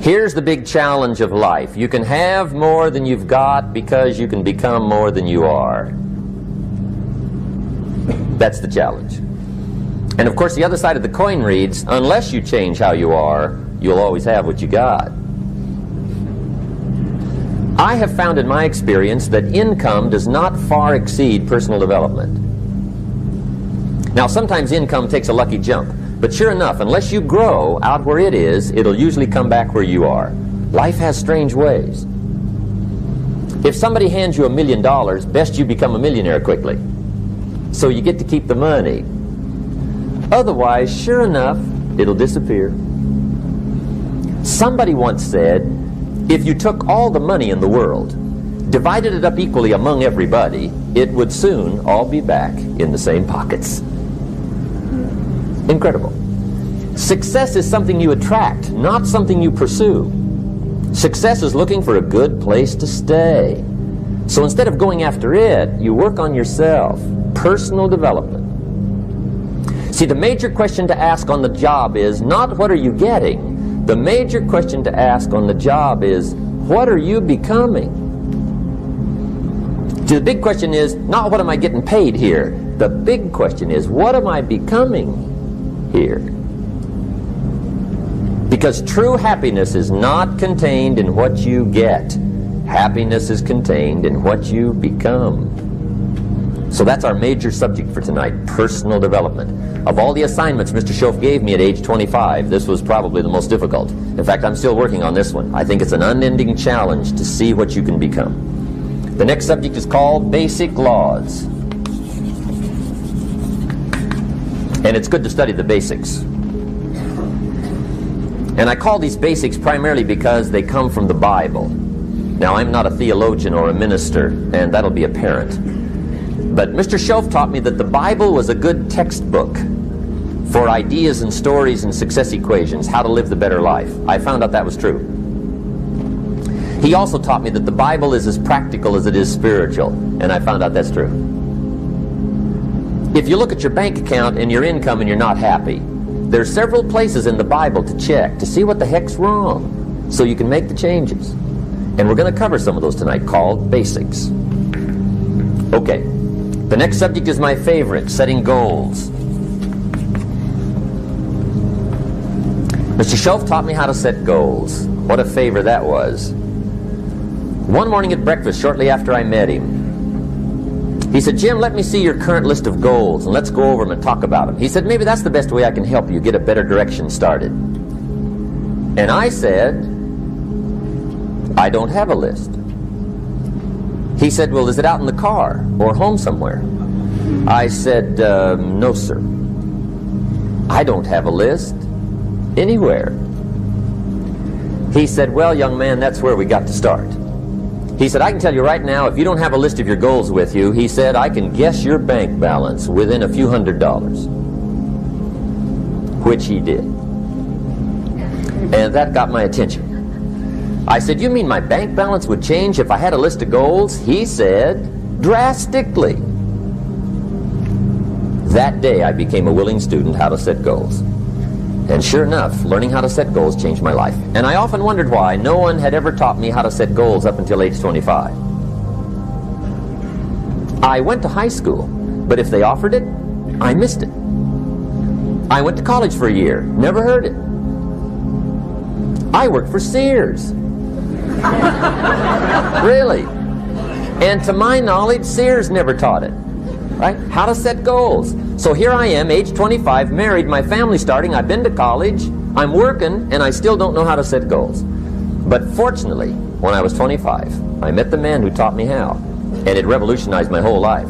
Here's the big challenge of life. You can have more than you've got because you can become more than you are. That's the challenge. And of course the other side of the coin reads, unless you change how you are, you'll always have what you got. I have found in my experience that income does not far exceed personal development. Now sometimes income takes a lucky jump, but sure enough, unless you grow out where it is, it'll usually come back where you are. Life has strange ways. If somebody hands you $1 million, best you become a millionaire quickly, so you get to keep the money. Otherwise, sure enough, it'll disappear. Somebody once said, if you took all the money in the world, divided it up equally among everybody, it would soon all be back in the same pockets. Incredible. Success is something you attract, not something you pursue. Success is looking for a good place to stay. So instead of going after it, you work on yourself. Personal development. See, the major question to ask on the job is not what are you getting? The major question to ask on the job is what are you becoming? See, the big question is not what am I getting paid here? The big question is what am I becoming here? Because true happiness is not contained in what you get. Happiness is contained in what you become. So that's our major subject for tonight, personal development. Of all the assignments Mr. Schoaf gave me at age 25, this was probably the most difficult. In fact, I'm still working on this one. I think it's an unending challenge to see what you can become. The next subject is called Basic Laws. And it's good to study the basics. And I call these basics primarily because they come from the Bible. Now, I'm not a theologian or a minister, and that'll be apparent. But Mr. Schoaf taught me that the Bible was a good textbook for ideas and stories and success equations, how to live the better life. I found out that was true. He also taught me that the Bible is as practical as it is spiritual, and I found out that's true. If you look at your bank account and your income and you're not happy, there are several places in the Bible to check to see what the heck's wrong so you can make the changes. And we're going to cover some of those tonight, called basics. Okay. The next subject is my favorite, setting goals. Mr. Schoaf taught me how to set goals. What a favor that was. One morning at breakfast, shortly after I met him, he said, Jim, let me see your current list of goals, and let's go over them and talk about them. He said, maybe that's the best way I can help you get a better direction started. And I said, I don't have a list. He said, well, is it out in the car or home somewhere? I said, no, sir. I don't have a list anywhere. He said, well, young man, that's where we got to start. He said, I can tell you right now, if you don't have a list of your goals with you, he said, I can guess your bank balance within a few $100s. Which he did. And that got my attention. I said, you mean my bank balance would change if I had a list of goals? He said, drastically. That day I became a willing student how to set goals. And sure enough, learning how to set goals changed my life. And I often wondered why no one had ever taught me how to set goals up until age 25. I went to high school, but if they offered it, I missed it. I went to college for a year, never heard it. I worked for Sears. Really. And to my knowledge, Sears never taught it. Right? How to set goals. So here I am, age 25, married, my family's starting, I've been to college, I'm working, and I still don't know how to set goals. But fortunately, when I was 25, I met the man who taught me how. And it revolutionized my whole life.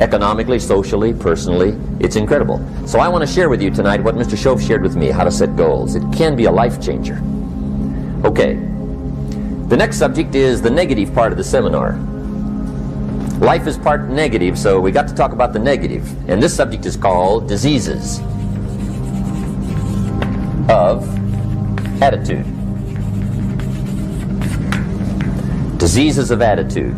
Economically, socially, personally, it's incredible. So I want to share with you tonight what Mr. Schoaf shared with me, how to set goals. It can be a life changer. Okay. The next subject is the negative part of the seminar. Life is part negative, so we got to talk about the negative. And this subject is called diseases of attitude. Diseases of attitude.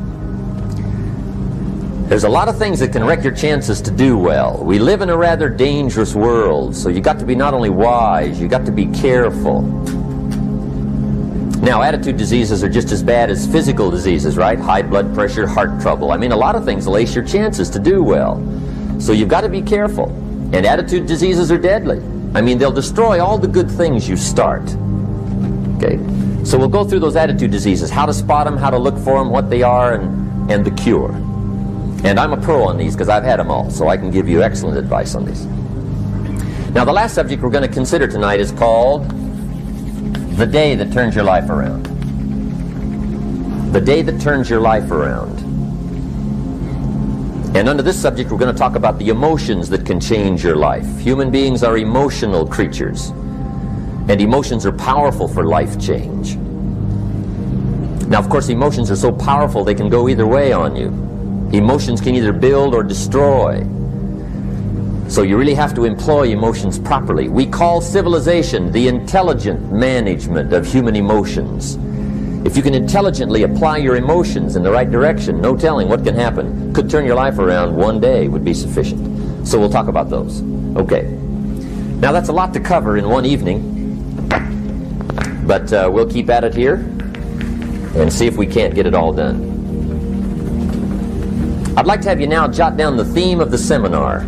There's a lot of things that can wreck your chances to do well. We live in a rather dangerous world, so you got to be not only wise, you got to be careful. Now, attitude diseases are just as bad as physical diseases, right? High blood pressure, heart trouble. I mean, a lot of things lace your chances to do well. So you've got to be careful. And attitude diseases are deadly. I mean, they'll destroy all the good things you start. Okay? So we'll go through those attitude diseases, how to spot them, how to look for them, what they are, and the cure. And I'm a pro on these because I've had them all, so I can give you excellent advice on these. Now, the last subject we're going to consider tonight is called the day that turns your life around. The day that turns your life around. And under this subject, we're going to talk about the emotions that can change your life. Human beings are emotional creatures. And emotions are powerful for life change. Now, of course, emotions are so powerful they can go either way on you. Emotions can either build or destroy. So you really have to employ emotions properly. We call civilization the intelligent management of human emotions. If you can intelligently apply your emotions in the right direction, no telling what can happen. Could turn your life around one day would be sufficient. So we'll talk about those. Okay. Now, that's a lot to cover in one evening. But we'll keep at it here and see if we can't get it all done. I'd like to have you now jot down the theme of the seminar.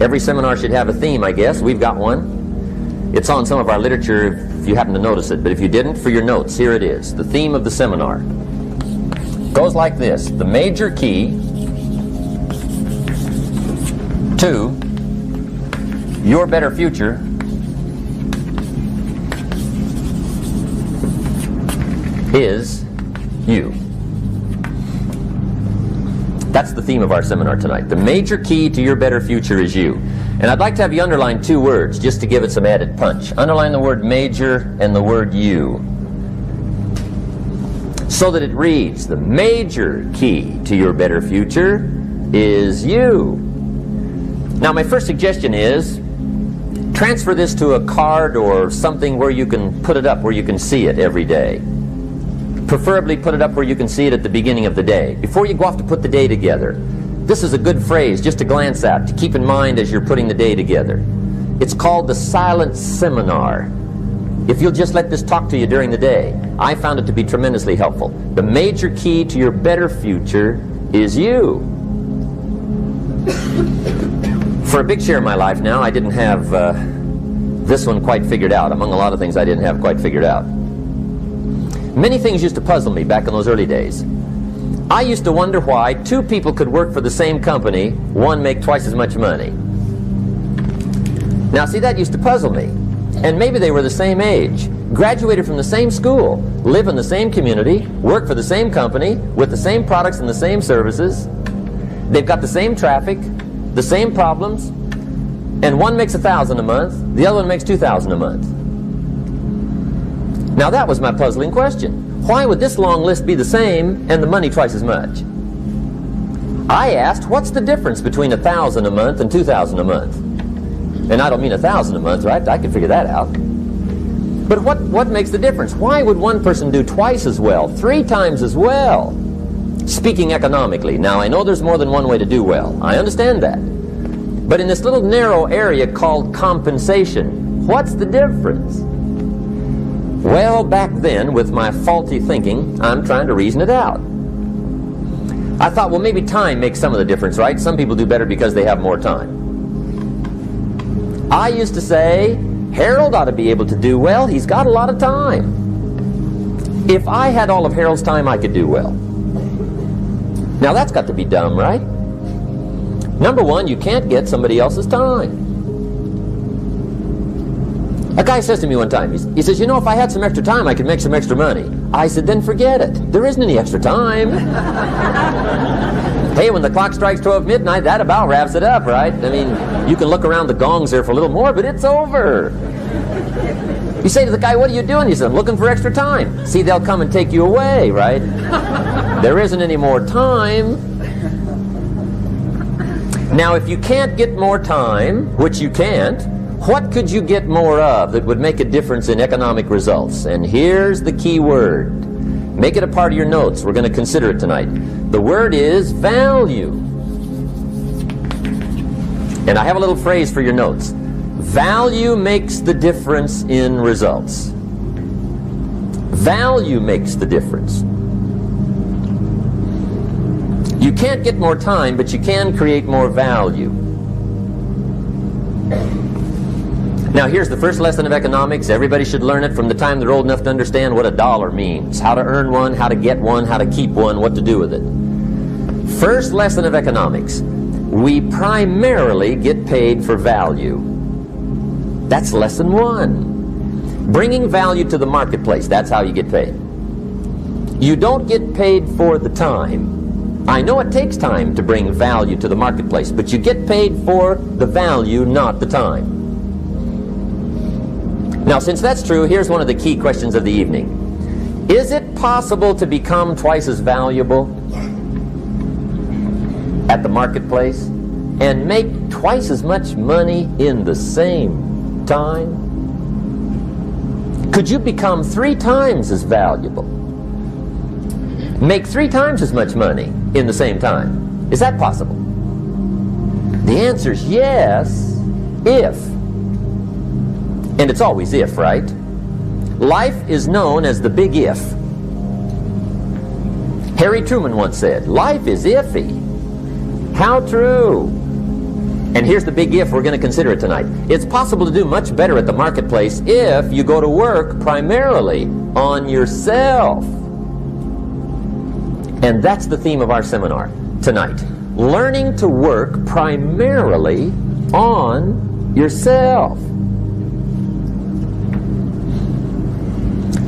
Every seminar should have a theme, I guess. We've got one. It's on some of our literature if you happen to notice it. But if you didn't, for your notes, here it is. The theme of the seminar goes like this. The major key to your better future is you. That's the theme of our seminar tonight. The major key to your better future is you. And I'd like to have you underline two words just to give it some added punch. Underline the word major and the word you, so that it reads, the major key to your better future is you. Now, my first suggestion is transfer this to a card or something where you can put it up, where you can see it every day. Preferably put it up where you can see it at the beginning of the day. Before you go off to put the day together, this is a good phrase just to glance at, to keep in mind as you're putting the day together. It's called the silent seminar. If you'll just let this talk to you during the day, I found it to be tremendously helpful. The major key to your better future is you. For a big share of my life now, I didn't have this one quite figured out. Among a lot of things I didn't have quite figured out. Many things used to puzzle me back in those early days. I used to wonder why two people could work for the same company, one make twice as much money. Now, see, that used to puzzle me. And maybe they were the same age, graduated from the same school, live in the same community, work for the same company, with the same products and the same services. They've got the same traffic, the same problems, and one makes $1,000 a month, the other one makes $2,000 a month. Now, that was my puzzling question. Why would this long list be the same and the money twice as much? I asked, what's the difference between $1,000 a month and $2,000 a month? And I don't mean $1,000 a month, right? I could figure that out. But what makes the difference? Why would one person do twice as well, 3 times as well? Speaking economically. Now, I know there's more than one way to do well. I understand that. But in this little narrow area called compensation, what's the difference? Well, back then, with my faulty thinking, I'm trying to reason it out. I thought, well, maybe time makes some of the difference, right? Some people do better because they have more time. I used to say, Harold ought to be able to do well. He's got a lot of time. If I had all of Harold's time, I could do well. Now, that's got to be dumb, right? Number one, you can't get somebody else's time. A guy says to me one time, he says, you know, if I had some extra time, I could make some extra money. I said, then forget it. There isn't any extra time. Hey, when the clock strikes 12 midnight, that about wraps it up, right? I mean, you can look around the gongs there for a little more, but it's over. You say to the guy, what are you doing? He says, I'm looking for extra time. See, they'll come and take you away, right? There isn't any more time. Now, if you can't get more time, which you can't, what could you get more of that would make a difference in economic results? And here's the key word. Make it a part of your notes. We're going to consider it tonight. The word is value. And I have a little phrase for your notes. Value makes the difference in results. Value makes the difference. You can't get more time, but you can create more value. Now here's the first lesson of economics. Everybody should learn it from the time they're old enough to understand what a dollar means, how to earn one, how to get one, how to keep one, what to do with it. First lesson of economics. We primarily get paid for value. That's lesson one. Bringing value to the marketplace, that's how you get paid. You don't get paid for the time. I know it takes time to bring value to the marketplace, but you get paid for the value, not the time. Now, since that's true, here's one of the key questions of the evening. Is it possible to become twice as valuable at the marketplace and make twice as much money in the same time? Could you become 3 times as valuable? Make 3 times as much money in the same time? Is that possible? The answer is yes, if. And it's always if, right? Life is known as the big if. Harry Truman once said, life is iffy. How true. And here's the big if we're going to consider it tonight. It's possible to do much better at the marketplace if you go to work primarily on yourself. And that's the theme of our seminar tonight. Learning to work primarily on yourself.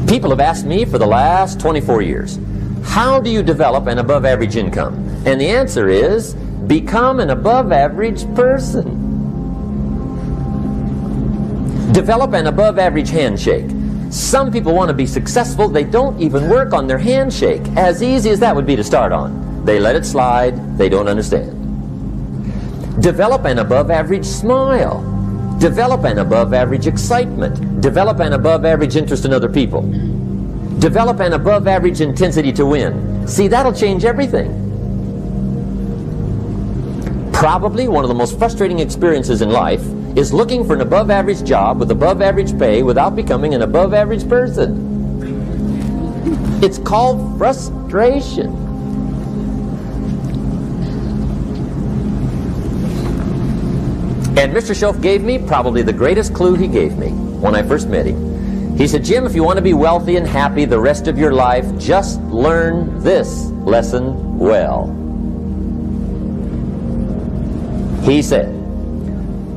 People have asked me for the last 24 years, how do you develop an above average income? And the answer is, become an above average person. Develop an above average handshake. Some people want to be successful, they don't even work on their handshake. As easy as that would be to start on. They let it slide, they don't understand. Develop an above average smile. Develop an above average excitement. Develop an above average interest in other people. Develop an above average intensity to win. See, that'll change everything. Probably one of the most frustrating experiences in life is looking for an above average job with above average pay without becoming an above average person. It's called frustration. And Mr. Schoaf gave me probably the greatest clue he gave me when I first met him. He said, Jim, if you want to be wealthy and happy the rest of your life, just learn this lesson well. He said,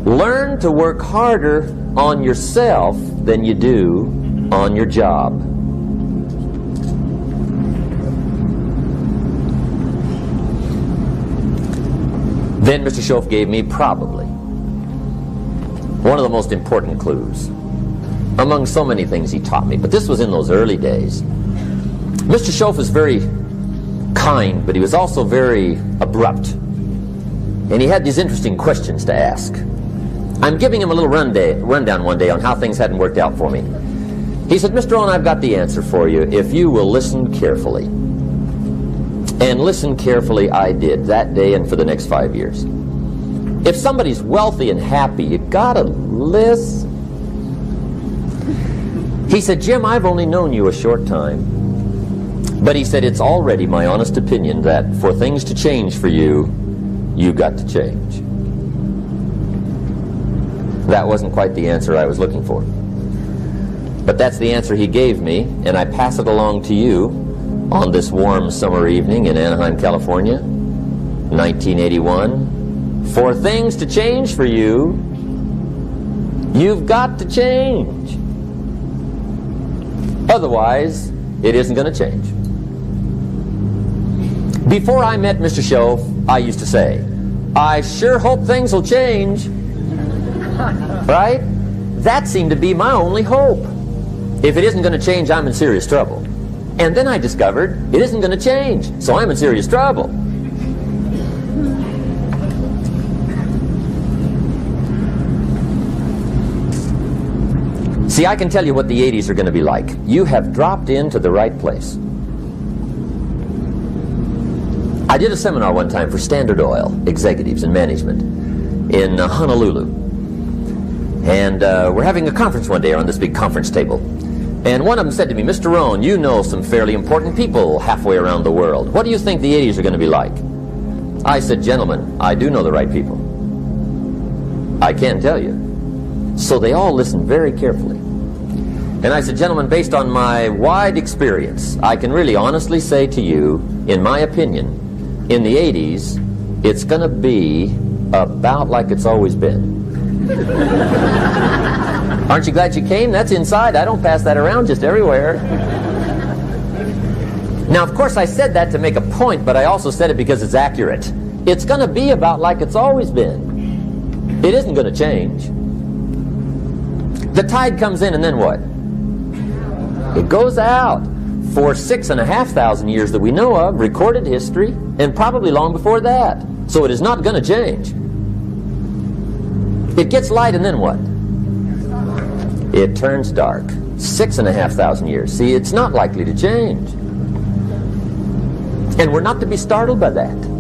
learn to work harder on yourself than you do on your job. Then Mr. Schoaf gave me probably one of the most important clues among so many things he taught me, but this was in those early days. Mr. Schoaf was very kind, but he was also very abrupt, and he had these interesting questions to ask. I'm giving him a little rundown one day on how things hadn't worked out for me. He said, Mr. Rohn, I've got the answer for you if you will listen carefully. And listen carefully I did that day and for the next 5 years. If somebody's wealthy and happy, you gotta listen. He said, Jim, I've only known you a short time. But he said, it's already my honest opinion that for things to change for you, you've got to change. That wasn't quite the answer I was looking for. But that's the answer he gave me, and I pass it along to you on this warm summer evening in Anaheim, California, 1981. For things to change for you, you've got to change. Otherwise, it isn't going to change. Before I met Mr. Schoaf, I used to say, I sure hope things will change. Right? That seemed to be my only hope. If it isn't going to change, I'm in serious trouble. And then I discovered it isn't going to change, so I'm in serious trouble. See, I can tell you what the 80s are going to be like. You have dropped into the right place. I did a seminar one time for Standard Oil executives and management in Honolulu. And we're having a conference one day around this big conference table. And one of them said to me, Mr. Rohn, you know some fairly important people halfway around the world. What do you think the 80s are going to be like? I said, gentlemen, I do know the right people. I can tell you. So they all listened very carefully. And I said, gentlemen, based on my wide experience, I can really honestly say to you, in my opinion, in the 80s, it's going to be about like it's always been. Aren't you glad you came? That's inside. I don't pass that around just everywhere. Now, of course, I said that to make a point, but I also said it because it's accurate. It's going to be about like it's always been. It isn't going to change. The tide comes in, and then what? It goes out for 6,500 years that we know of, recorded history, and probably long before that. So it is not going to change. It gets light, and then what? It turns dark. 6,500 years. See, it's not likely to change. And we're not to be startled by that.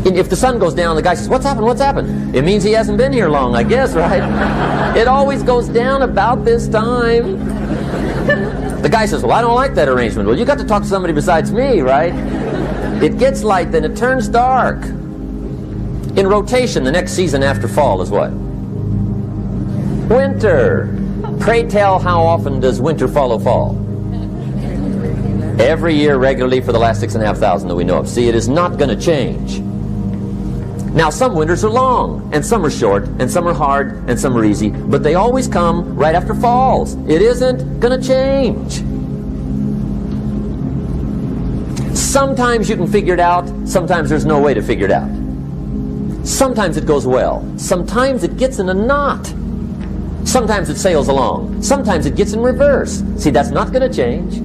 If the sun goes down, the guy says, what's happened, what's happened? It means he hasn't been here long, I guess, right? It always goes down about this time. The guy says, well, I don't like that arrangement. Well, you got to talk to somebody besides me, right? It gets light, then it turns dark. In rotation, the next season after fall is what? Winter. Pray tell, how often does winter follow fall? Every year regularly for the last 6,500 that we know of. See, it is not going to change. Now, some winters are long, and some are short, and some are hard, and some are easy, but they always come right after falls. It isn't going to change. Sometimes you can figure it out, sometimes there's no way to figure it out. Sometimes it goes well, sometimes it gets in a knot. Sometimes it sails along, sometimes it gets in reverse. See, that's not going to change.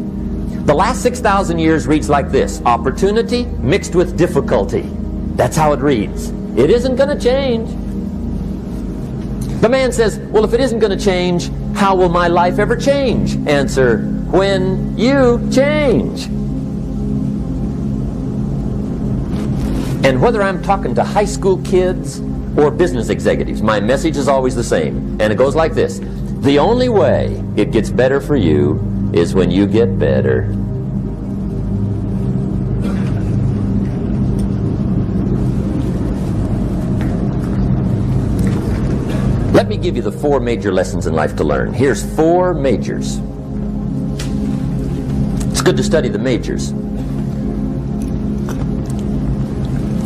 The last 6,000 years reads like this: opportunity mixed with difficulty. That's how it reads. It isn't going to change. The man says, well, if it isn't going to change, how will my life ever change? Answer, when you change. And whether I'm talking to high school kids or business executives, my message is always the same. And it goes like this: the only way it gets better for you is when you get better. Let me give you the 4 major lessons in life to learn. Here's 4 majors. It's good to study the majors.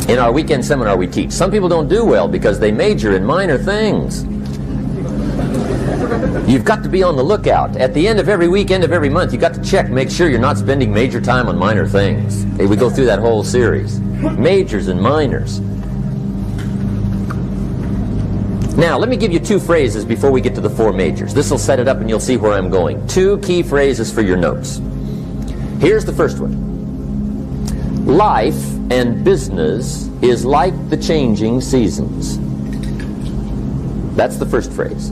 In our weekend seminar we teach, some people don't do well because they major in minor things. You've got to be on the lookout. At the end of every week, end of every month, you've got to check, make sure you're not spending major time on minor things. Hey, we go through that whole series. Majors and minors. Now, let me give you 2 phrases before we get to the 4 majors. This will set it up and you'll see where I'm going. 2 key phrases for your notes. Here's the first one. Life and business is like the changing seasons. That's the first phrase.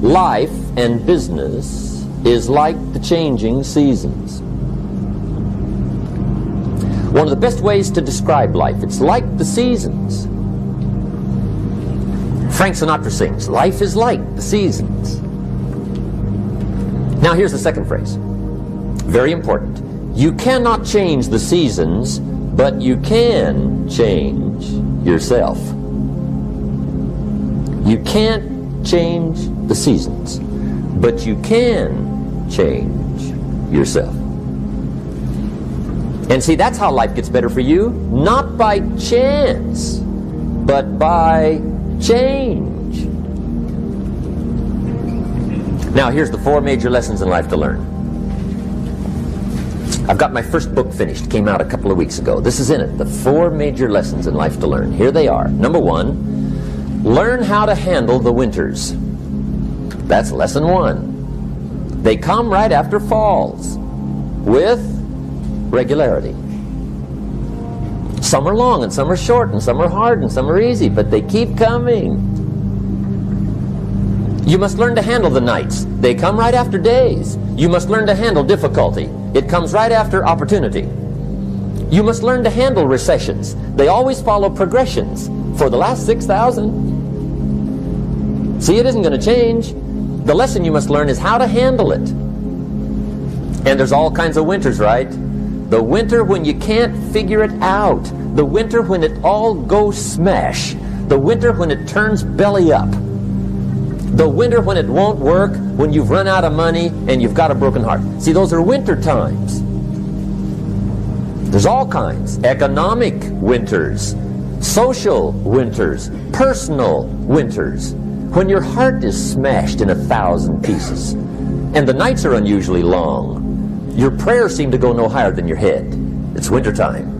Life and business is like the changing seasons. One of the best ways to describe life, it's like the seasons. Frank Sinatra sings, life is like the seasons. Now here's the second phrase. Very important. You cannot change the seasons, but you can change yourself. You can't change the seasons, but you can change yourself. And see, that's how life gets better for you. Not by chance, but by change. Now here's the 4 major lessons in life to learn. I've got my first book finished, came out a couple of weeks ago. This is in it, the 4 major lessons in life to learn. Here they are. Number 1, learn how to handle the winters. That's lesson 1. They come right after falls, with regularity. Some are long, and some are short, and some are hard, and some are easy, but they keep coming. You must learn to handle the nights. They come right after days. You must learn to handle difficulty. It comes right after opportunity. You must learn to handle recessions. They always follow progressions for the last 6,000. See, it isn't going to change. The lesson you must learn is how to handle it. And there's all kinds of winters, right? The winter when you can't figure it out. The winter when it all goes smash. The winter when it turns belly up. The winter when it won't work, when you've run out of money and you've got a broken heart. See, those are winter times. There's all kinds. Economic winters, social winters, personal winters. When your heart is smashed in 1,000 pieces and the nights are unusually long, your prayers seem to go no higher than your head. It's wintertime.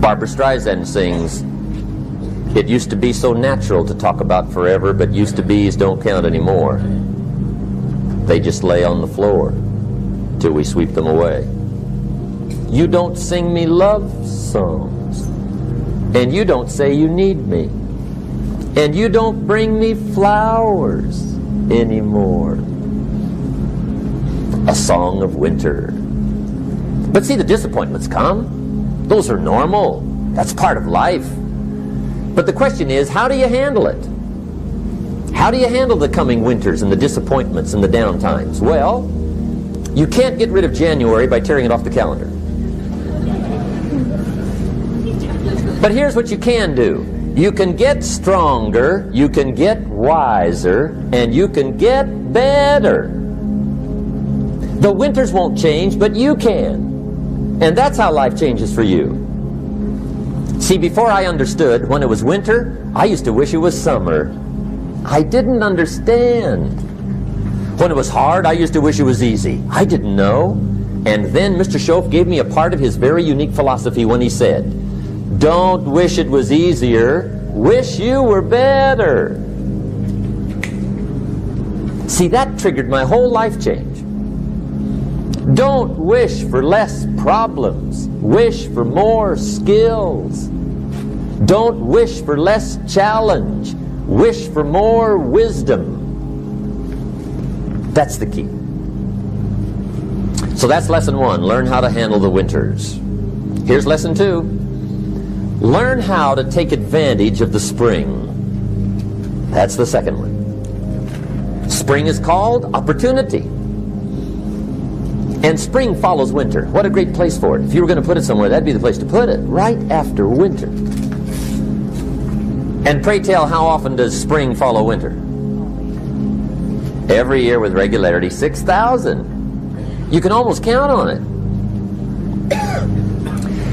Barbara Streisand sings, "It used to be so natural to talk about forever, but used to be's don't count anymore. They just lay on the floor till we sweep them away. You don't sing me love songs, and you don't say you need me, and you don't bring me flowers anymore." A song of winter. But see, the disappointments come. Those are normal. That's part of life. But the question is, how do you handle it? How do you handle the coming winters and the disappointments and the down times? Well, you can't get rid of January by tearing it off the calendar. But here's what you can do. You can get stronger, you can get wiser, and you can get better. The winters won't change, but you can. And that's how life changes for you. See, before I understood, when it was winter, I used to wish it was summer. I didn't understand. When it was hard, I used to wish it was easy. I didn't know. And then Mr. Schoaf gave me a part of his very unique philosophy when he said, "Don't wish it was easier, wish you were better." See, that triggered my whole life change. Don't wish for less problems. Wish for more skills. Don't wish for less challenge. Wish for more wisdom. That's the key. So that's lesson 1. Learn how to handle the winters. Here's lesson 2. Learn how to take advantage of the spring. That's the second one. Spring is called opportunity. And spring follows winter. What a great place for it. If you were going to put it somewhere, that'd be the place to put it, right after winter. And pray tell, how often does spring follow winter? Every year with regularity, 6,000. You can almost count on it.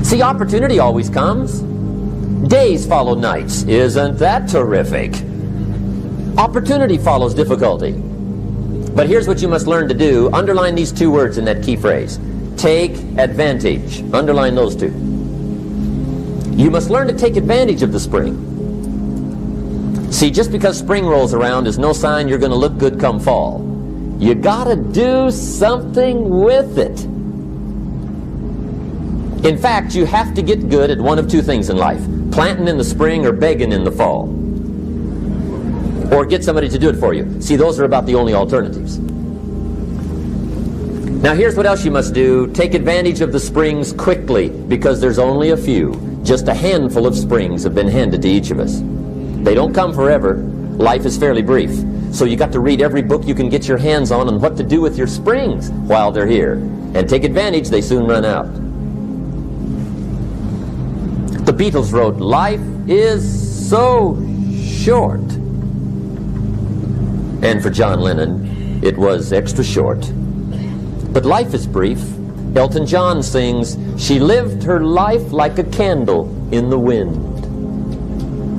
See, opportunity always comes. Days follow nights. Isn't that terrific? Opportunity follows difficulty. But here's what you must learn to do. Underline these 2 words in that key phrase. Take advantage. Underline those 2. You must learn to take advantage of the spring. See, just because spring rolls around is no sign you're going to look good come fall. You got to do something with it. In fact, you have to get good at one of 2 things in life. Planting in the spring or begging in the fall. Or get somebody to do it for you. See, those are about the only alternatives. Now here's what else you must do. Take advantage of the springs quickly, because there's only a few. Just a handful of springs have been handed to each of us. They don't come forever. Life is fairly brief. So you got to read every book you can get your hands on what to do with your springs while they're here. And take advantage, they soon run out. The Beatles wrote, "Life is so short." And for John Lennon, it was extra short. But life is brief. Elton John sings, "She lived her life like a candle in the wind."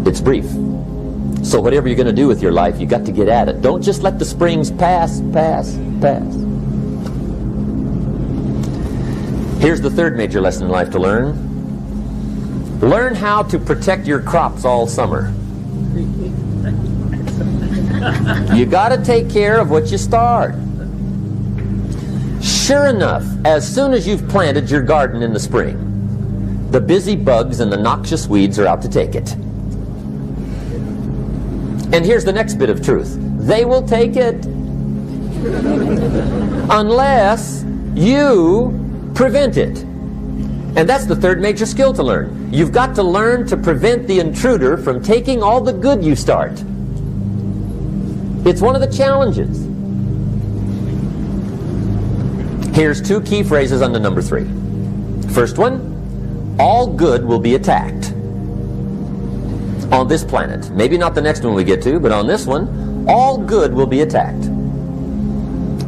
It's brief. So whatever you're going to do with your life, you got to get at it. Don't just let the springs pass. Here's the third major lesson in life to learn. Learn how to protect your crops all summer. You got to take care of what you start. Sure enough, as soon as you've planted your garden in the spring, the busy bugs and the noxious weeds are out to take it. And here's the next bit of truth. They will take it unless you prevent it. And that's the third major skill to learn. You've got to learn to prevent the intruder from taking all the good you start. It's one of the challenges. Here's two key phrases under number 3. First one, all good will be attacked on this planet. Maybe not the next one we get to, but on this one, all good will be attacked.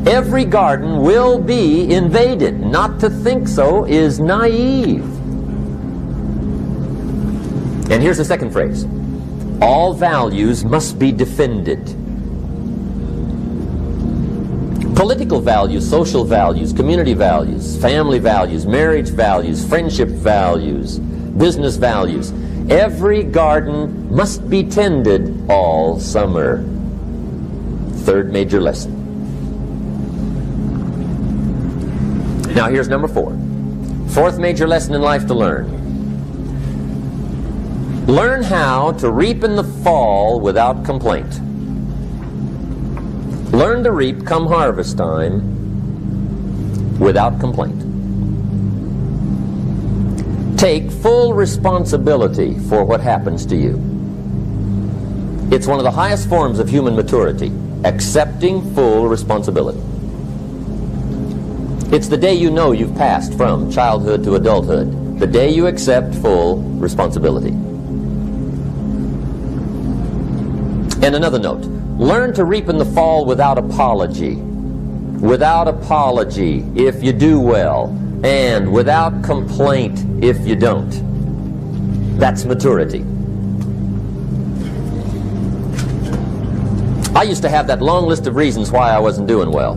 Every garden will be invaded. Not to think so is naive. And here's the second phrase. All values must be defended. Political values, social values, community values, family values, marriage values, friendship values, business values. Every garden must be tended all summer. Third major lesson. Now here's number 4. Fourth major lesson in life to learn. Learn how to reap in the fall without complaint. Learn to reap come harvest time without complaint. Take full responsibility for what happens to you. It's one of the highest forms of human maturity, accepting full responsibility. It's the day you know you've passed from childhood to adulthood, the day you accept full responsibility. And another note, learn to reap in the fall without apology. Without apology if you do well, and without complaint if you don't. That's maturity. I used to have that long list of reasons why I wasn't doing well.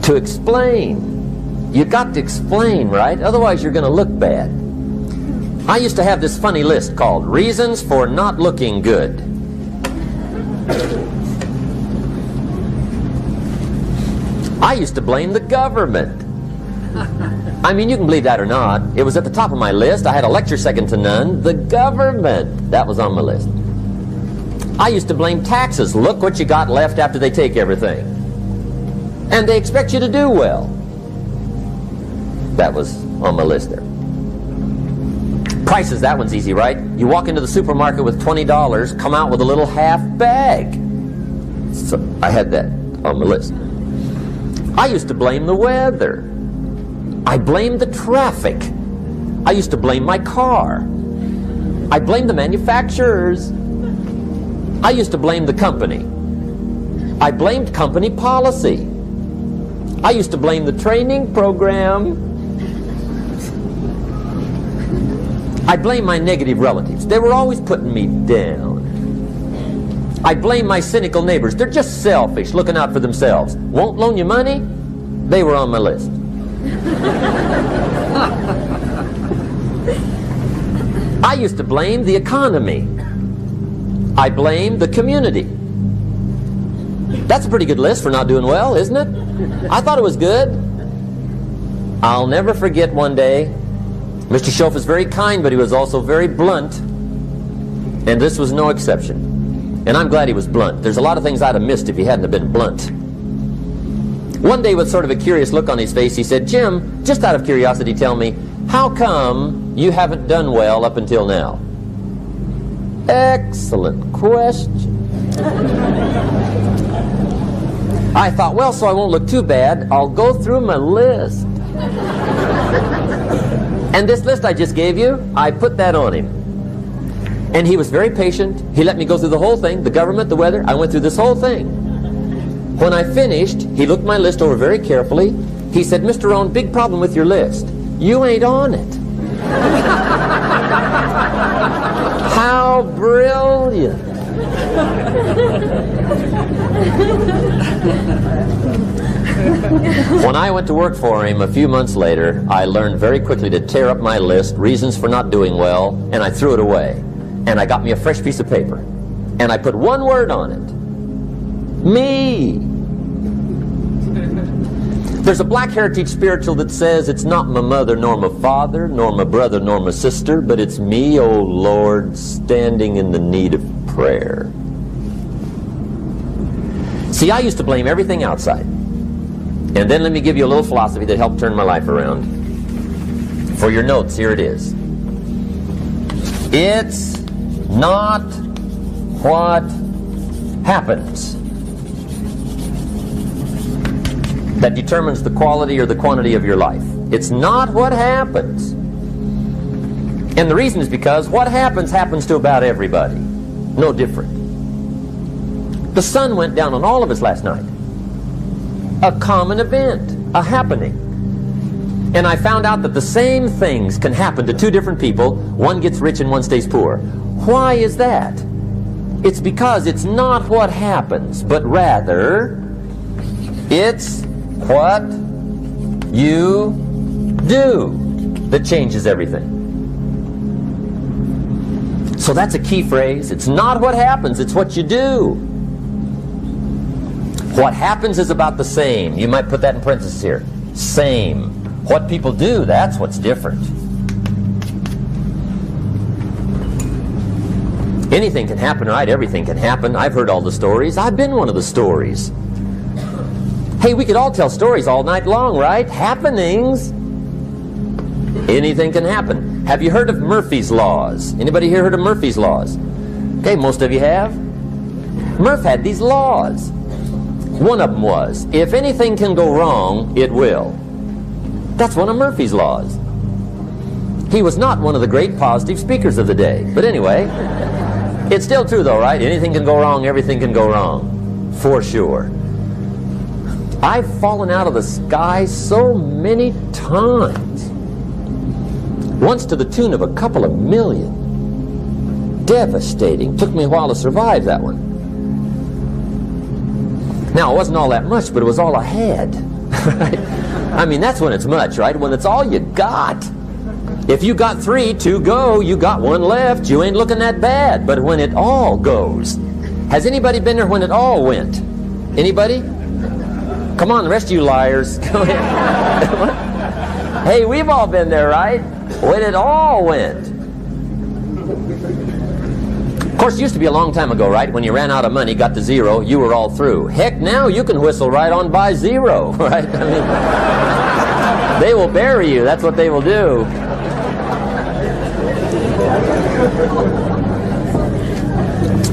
To explain. You got to explain, right? Otherwise you're going to look bad. I used to have this funny list called Reasons for Not Looking Good. I used to blame the government. I mean, you can believe that or not. It was at the top of my list. I had a lecture second to none. The government. That was on my list. I used to blame taxes. Look what you got left after they take everything. And they expect you to do well. That was on my list there. Prices, that one's easy, right? You walk into the supermarket with $20, come out with a little half bag. So I had that on my list. I used to blame the weather. I blamed the traffic. I used to blame my car. I blamed the manufacturers. I used to blame the company. I blamed company policy. I used to blame the training program. I blame my negative relatives. They were always putting me down. I blame my cynical neighbors. They're just selfish, looking out for themselves. Won't loan you money? They were on my list. I used to blame the economy. I blamed the community. That's a pretty good list for not doing well, isn't it? I thought it was good. I'll never forget one day, Mr. Schoaf was very kind, but he was also very blunt. And this was no exception. And I'm glad he was blunt. There's a lot of things I'd have missed if he hadn't have been blunt. One day, with sort of a curious look on his face, he said, Jim, just out of curiosity, tell me, how come you haven't done well up until now? Excellent question. I thought, well, so I won't look too bad, I'll go through my list. And this list I just gave you, I put that on him. And he was very patient. He let me go through the whole thing, the government, the weather. I went through this whole thing. When I finished, he looked my list over very carefully. He said, Mr. Rohn, big problem with your list. You ain't on it. How brilliant. When I went to work for him a few months later, I learned very quickly to tear up my list, reasons for not doing well, and I threw it away. And I got me a fresh piece of paper. And I put one word on it. Me. There's a Black Heritage spiritual that says, it's not my mother nor my father, nor my brother nor my sister, but it's me, oh Lord, standing in the need of prayer. See, I used to blame everything outside. And then let me give you a little philosophy that helped turn my life around. For your notes, here it is. It's not what happens that determines the quality or the quantity of your life. It's not what happens. And the reason is because what happens to about everybody. No different. The sun went down on all of us last night. A common event, a happening. And I found out that the same things can happen to two different people. One gets rich and one stays poor. Why is that? It's because it's not what happens, but rather it's what you do that changes everything. So that's a key phrase. It's not what happens, it's what you do. What happens is about the same. You might put that in parentheses here. Same. What people do, that's what's different. Anything can happen, right? Everything can happen. I've heard all the stories. I've been one of the stories. Hey, we could all tell stories all night long, right? Happenings. Anything can happen. Have you heard of Murphy's Laws? Anybody here heard of Murphy's Laws? Okay, most of you have. Murph had these laws. One of them was, if anything can go wrong, it will. That's one of Murphy's Laws. He was not one of the great positive speakers of the day. But anyway, it's still true though, right? Anything can go wrong, everything can go wrong. For sure. I've fallen out of the sky so many times. Once to the tune of a couple of million. Devastating. Took me a while to survive that one. Now, it wasn't all that much, but it was all I had. Right? I mean, that's when it's much, right? When it's all you got. If you got 3, 2 go, you got 1 left, you ain't looking that bad. But when it all goes, has anybody been there when it all went? Anybody? Come on, the rest of you liars. Go ahead. Hey, we've all been there, right? When it all went. Of course, it used to be a long time ago, right? When you ran out of money, got to 0, you were all through. Heck, now you can whistle right on by 0, right? I mean, they will bury you. That's what they will do.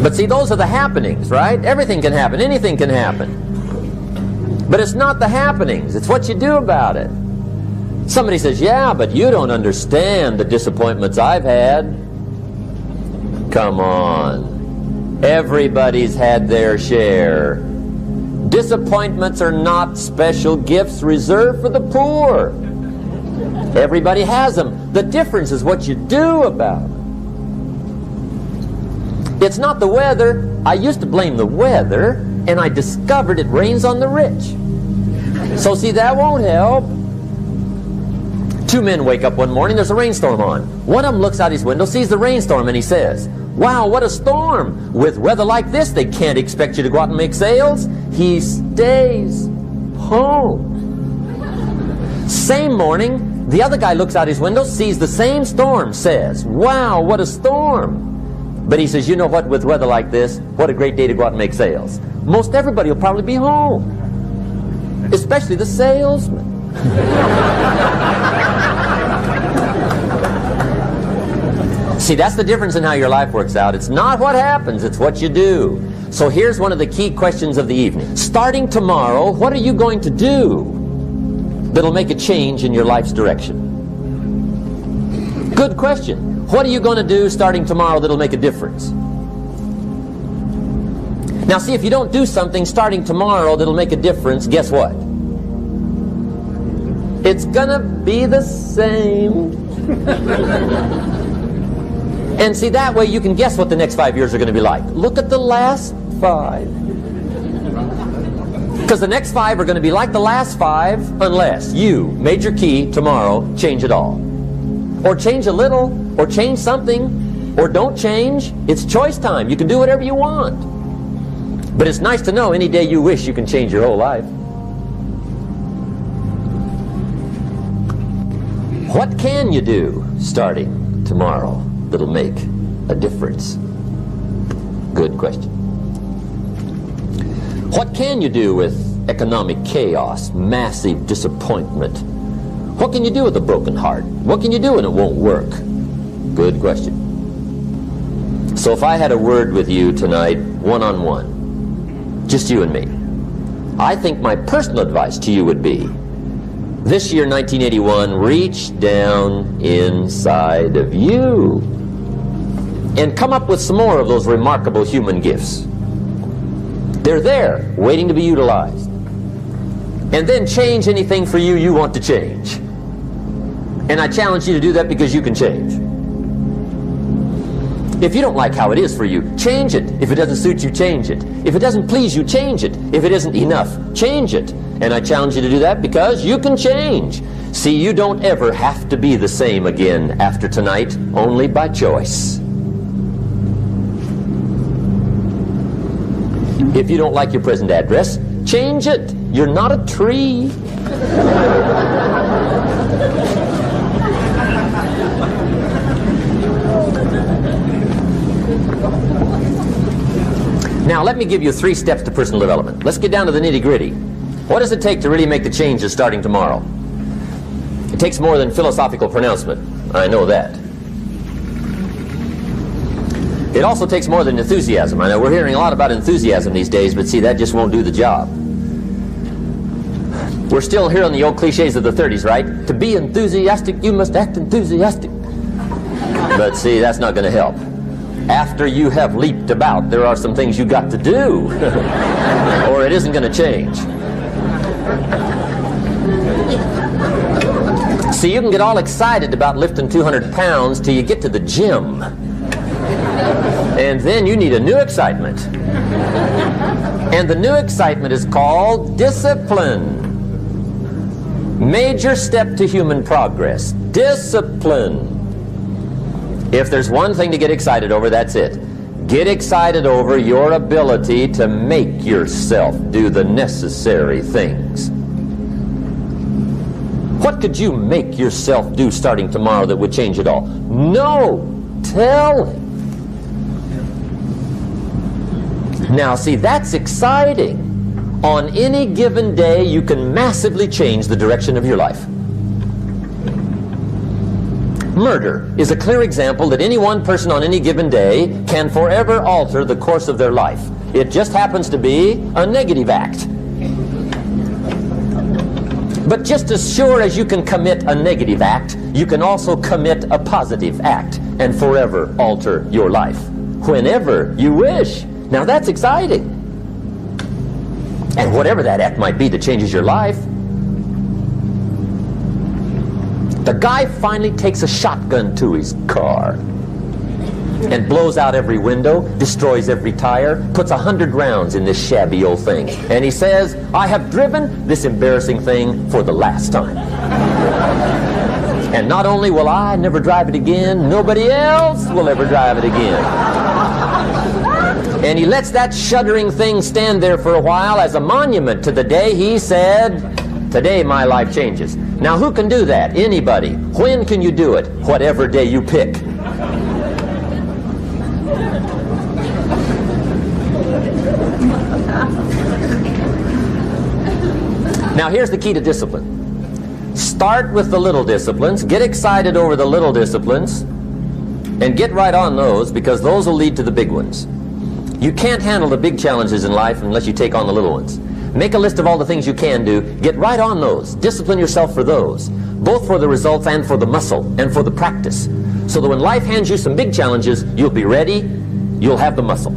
But see, those are the happenings, right? Everything can happen. Anything can happen. But it's not the happenings. It's what you do about it. Somebody says, yeah, but you don't understand the disappointments I've had. Come on. Everybody's had their share. Disappointments are not special gifts reserved for the poor. Everybody has them. The difference is what you do about it. It's not the weather. I used to blame the weather, and I discovered it rains on the rich. So see, that won't help. 2 men wake up one morning, there's a rainstorm on. One of them looks out his window, sees the rainstorm, and he says, wow, what a storm. With weather like this, they can't expect you to go out and make sales. He stays home. Same morning, the other guy looks out his window, sees the same storm, says, wow, what a storm. But he says, you know what, with weather like this, what a great day to go out and make sales. Most everybody will probably be home. Especially the salesman. See, that's the difference in how your life works out. It's not what happens, it's what you do. So here's one of the key questions of the evening. Starting tomorrow, what are you going to do that'll make a change in your life's direction? Good question. What are you going to do starting tomorrow that'll make a difference? Now see, if you don't do something starting tomorrow that'll make a difference, guess what? It's gonna be the same. And see, that way you can guess what the next 5 years are going to be like. Look at the last 5. Because the next 5 are going to be like the last 5 unless you, major key, tomorrow, change it all. Or change a little, or change something, or don't change. It's choice time. You can do whatever you want. But it's nice to know any day you wish you can change your whole life. What can you do starting tomorrow that'll make a difference? Good question. What can you do with economic chaos, massive disappointment? What can you do with a broken heart? What can you do when it won't work? Good question. So if I had a word with you tonight, one-on-one, just you and me. I think my personal advice to you would be, this year, 1981, reach down inside of you and come up with some more of those remarkable human gifts. They're there, waiting to be utilized. And then change anything for you want to change. And I challenge you to do that because you can change. If you don't like how it is for you, change it. If it doesn't suit you, change it. If it doesn't please you, change it. If it isn't enough, change it. And I challenge you to do that because you can change. See, you don't ever have to be the same again after tonight, only by choice. If you don't like your present address, change it. You're not a tree. Now, let me give you 3 steps to personal development. Let's get down to the nitty-gritty. What does it take to really make the changes starting tomorrow? It takes more than philosophical pronouncement. I know that. It also takes more than enthusiasm. I know we're hearing a lot about enthusiasm these days, but see, that just won't do the job. We're still hearing the old cliches of the 30s, right? To be enthusiastic, you must act enthusiastic. But see, that's not going to help. After you have leaped about, there are some things you got to do, or it isn't going to change. See, you can get all excited about lifting 200 pounds till you get to the gym. And then you need a new excitement. And the new excitement is called discipline. Major step to human progress. Discipline. If there's one thing to get excited over, that's it. Get excited over your ability to make yourself do the necessary things. What could you make yourself do starting tomorrow that would change it all? No! Tell him. Now, see, that's exciting. On any given day, you can massively change the direction of your life. Murder is a clear example that any one person on any given day can forever alter the course of their life. It just happens to be a negative act. But just as sure as you can commit a negative act, you can also commit a positive act and forever alter your life whenever you wish. Now that's exciting. And whatever that act might be that changes your life. The guy finally takes a shotgun to his car and blows out every window, destroys every tire, puts 100 rounds in this shabby old thing. And he says, I have driven this embarrassing thing for the last time. And not only will I never drive it again, nobody else will ever drive it again. And he lets that shuddering thing stand there for a while as a monument to the day he said, today my life changes. Now who can do that? Anybody. When can you do it? Whatever day you pick. Now here's the key to discipline. Start with the little disciplines, get excited over the little disciplines, and get right on those, because those will lead to the big ones. You can't handle the big challenges in life unless you take on the little ones. Make a list of all the things you can do. Get right on those. Discipline yourself for those, both for the results and for the muscle and for the practice, so that when life hands you some big challenges, you'll be ready, you'll have the muscle.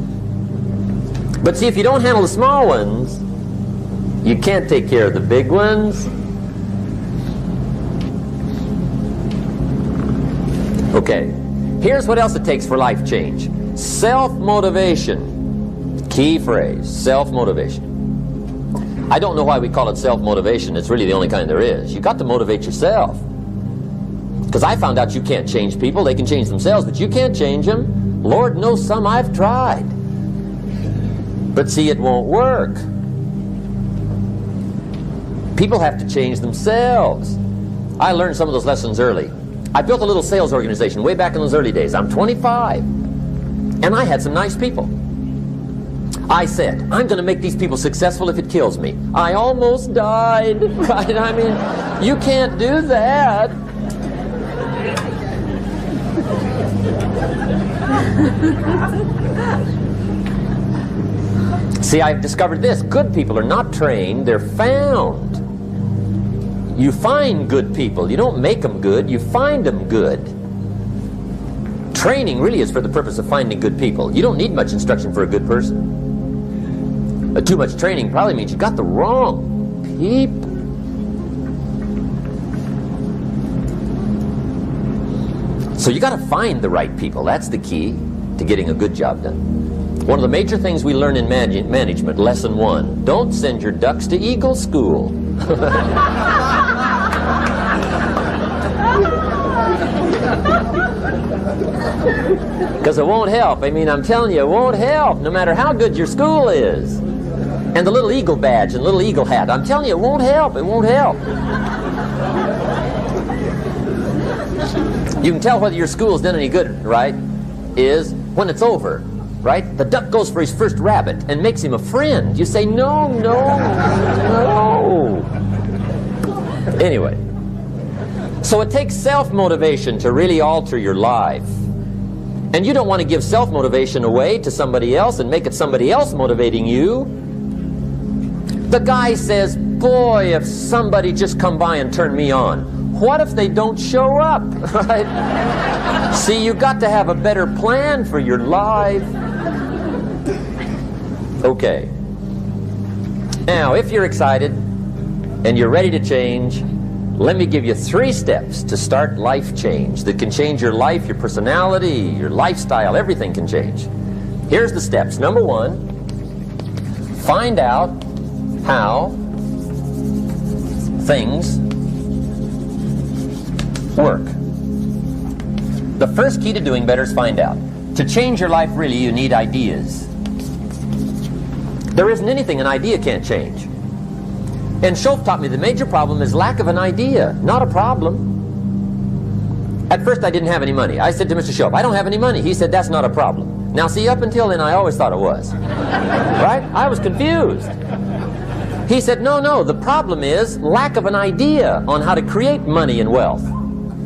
But see, if you don't handle the small ones, you can't take care of the big ones. Okay, here's what else it takes for life change. Self-motivation. Key phrase, self-motivation. I don't know why we call it self-motivation. It's really the only kind there is. You got to motivate yourself. Because I found out you can't change people. They can change themselves, but you can't change them. Lord knows some I've tried. But see, it won't work. People have to change themselves. I learned some of those lessons early. I built a little sales organization way back in those early days. I'm 25. And I had some nice people. I said, I'm going to make these people successful if it kills me. I almost died. Right? I mean, you can't do that. See, I've discovered this. Good people are not trained, they're found. You find good people. You don't make them good, you find them good. Training really is for the purpose of finding good people. You don't need much instruction for a good person. Too much training probably means you got the wrong people. So you got to find the right people. That's the key to getting a good job done. One of the major things we learn in management, lesson 1, don't send your ducks to Eagle School. Because it won't help. I mean, I'm telling you, it won't help no matter how good your school is. And the little eagle badge and little eagle hat, I'm telling you, it won't help. It won't help. You can tell whether your school's done any good, right, is when it's over, right? The duck goes for his first rabbit and makes him a friend. You say, no, no, no. Anyway, so it takes self-motivation to really alter your life. And you don't want to give self-motivation away to somebody else and make it somebody else motivating you. The guy says, boy, if somebody just come by and turn me on. What if they don't show up? Right? See, you got to have a better plan for your life. Okay. Now, if you're excited and you're ready to change, let me give you 3 steps to start life change that can change your life, your personality, your lifestyle, everything can change. Here's the steps. Number 1, find out how things work. The first key to doing better is find out. To change your life, really, you need ideas. There isn't anything an idea can't change. And Schoaf taught me the major problem is lack of an idea, not a problem. At first I didn't have any money. I said to Mr. Schoaf, I don't have any money. He said, that's not a problem. Now see, up until then I always thought it was. Right? I was confused. He said, no, no, the problem is lack of an idea on how to create money and wealth.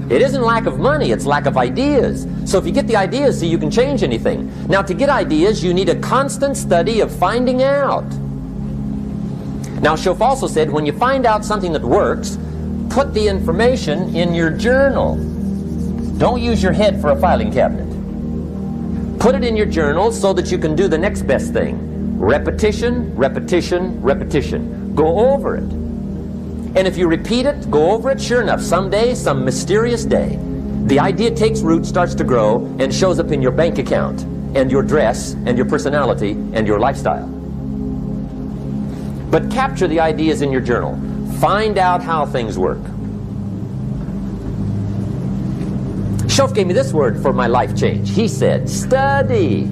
It isn't lack of money, it's lack of ideas. So if you get the ideas, see, you can change anything. Now to get ideas, you need a constant study of finding out. Now, Schoaf also said, when you find out something that works, put the information in your journal. Don't use your head for a filing cabinet. Put it in your journal so that you can do the next best thing. Repetition, repetition, repetition. Go over it. And if you repeat it, go over it, sure enough, someday, some mysterious day, the idea takes root, starts to grow, and shows up in your bank account, and your dress, and your personality, and your lifestyle. But capture the ideas in your journal. Find out how things work. Schoaf gave me this word for my life change. He said, study.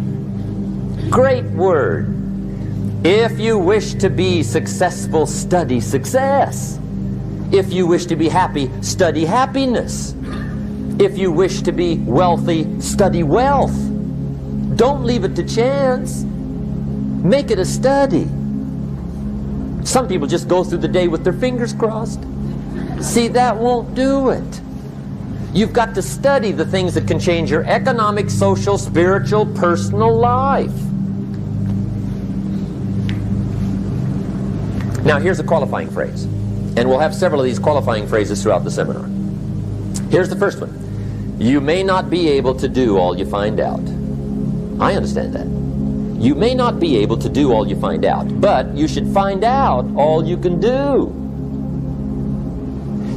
Great word. If you wish to be successful, study success. If you wish to be happy, study happiness. If you wish to be wealthy, study wealth. Don't leave it to chance. Make it a study. Some people just go through the day with their fingers crossed. See, that won't do it. You've got to study the things that can change your economic, social, spiritual, personal life. Now, here's a qualifying phrase. And we'll have several of these qualifying phrases throughout the seminar. Here's the first one. You may not be able to do all you find out. I understand that. You may not be able to do all you find out, but you should find out all you can do.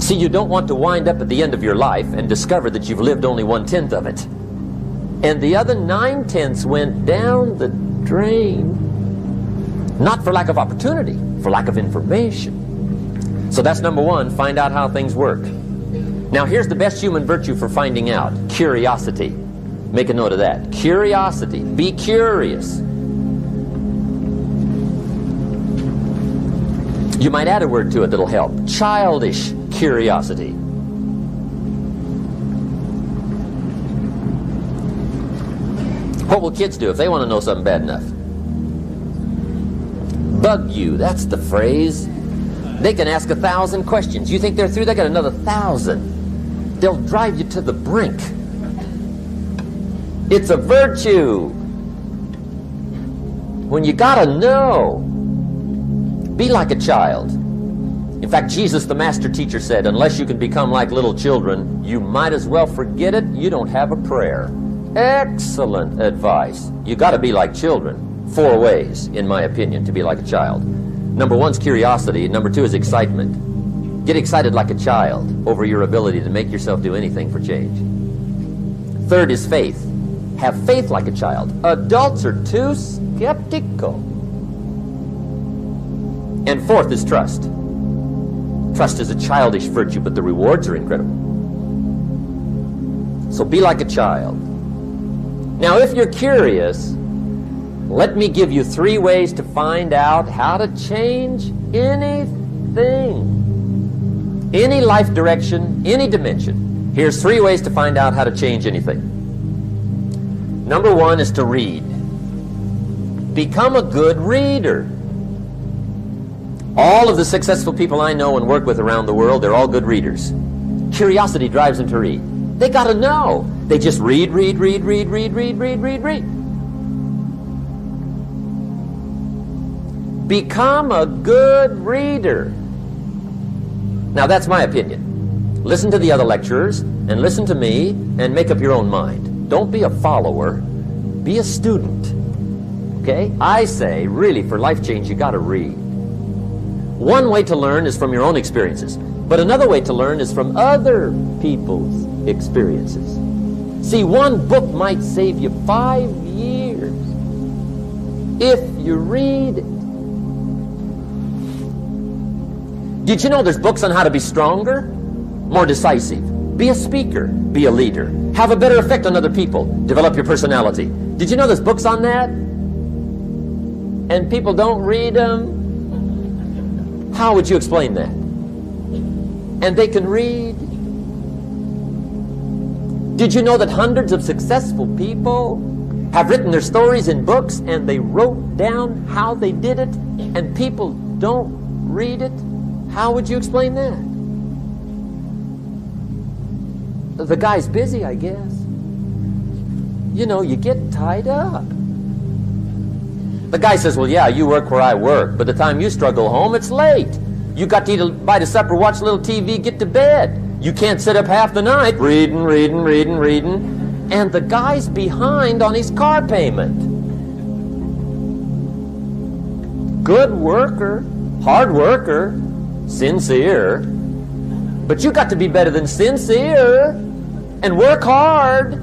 See, you don't want to wind up at the end of your life and discover that you've lived only 1/10 of it. And the other 9/10 went down the drain. Not for lack of opportunity, for lack of information. So that's number 1, find out how things work. Now here's the best human virtue for finding out, curiosity. Make a note of that. Curiosity. Be curious. You might add a word to it that'll help. Childish curiosity. What will kids do if they want to know something bad enough? Bug you, that's the phrase. They can ask 1,000 questions. You think they're through? They got another 1,000. They'll drive you to the brink. It's a virtue. when you gotta know. Be like a child. In fact, Jesus, the master teacher, said, unless you can become like little children, you might as well forget it. You don't have a prayer. Excellent advice. You got to be like children. 4 ways, in my opinion, to be like a child. Number 1 is curiosity. Number 2 is excitement. Get excited like a child over your ability to make yourself do anything for change. 3rd is faith. Have faith like a child. Adults are too skeptical. And 4th is trust. Trust is a childish virtue, but the rewards are incredible. So be like a child. Now, if you're curious, let me give you 3 ways to find out how to change anything. Any life direction, any dimension. Here's 3 ways to find out how to change anything. Number 1 is to read. Become a good reader. All of the successful people I know and work with around the world, they're all good readers. Curiosity drives them to read. They got to know. They just read. Become a good reader. Now, that's my opinion. Listen to the other lecturers and listen to me and make up your own mind. Don't be a follower. Be a student. Okay? I say, really, for life change, you got to read. One way to learn is from your own experiences, but another way to learn is from other people's experiences. See, one book might save you 5 years if you read it. Did you know there's books on how to be stronger, more decisive, be a speaker, be a leader, have a better effect on other people, develop your personality? Did you know there's books on that? And people don't read them? How would you explain that? And they can read. Did you know that hundreds of successful people have written their stories in books and they wrote down how they did it and people don't read it? How would you explain that? The guy's busy, I guess. You know, you get tied up. The guy says, well, yeah, you work where I work. By the time you struggle home, it's late. You got to eat a bite of supper, watch a little TV, get to bed. You can't sit up half the night reading. And the guy's behind on his car payment. Good worker, hard worker, sincere. But you got to be better than sincere and work hard.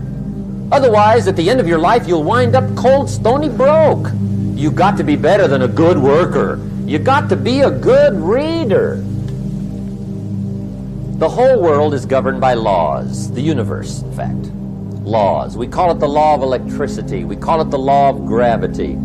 Otherwise, at the end of your life, you'll wind up cold, stony broke. You got to be better than a good worker. You got to be a good reader. The whole world is governed by laws. The universe, in fact. Laws. We call it the law of electricity. We call it the law of gravity.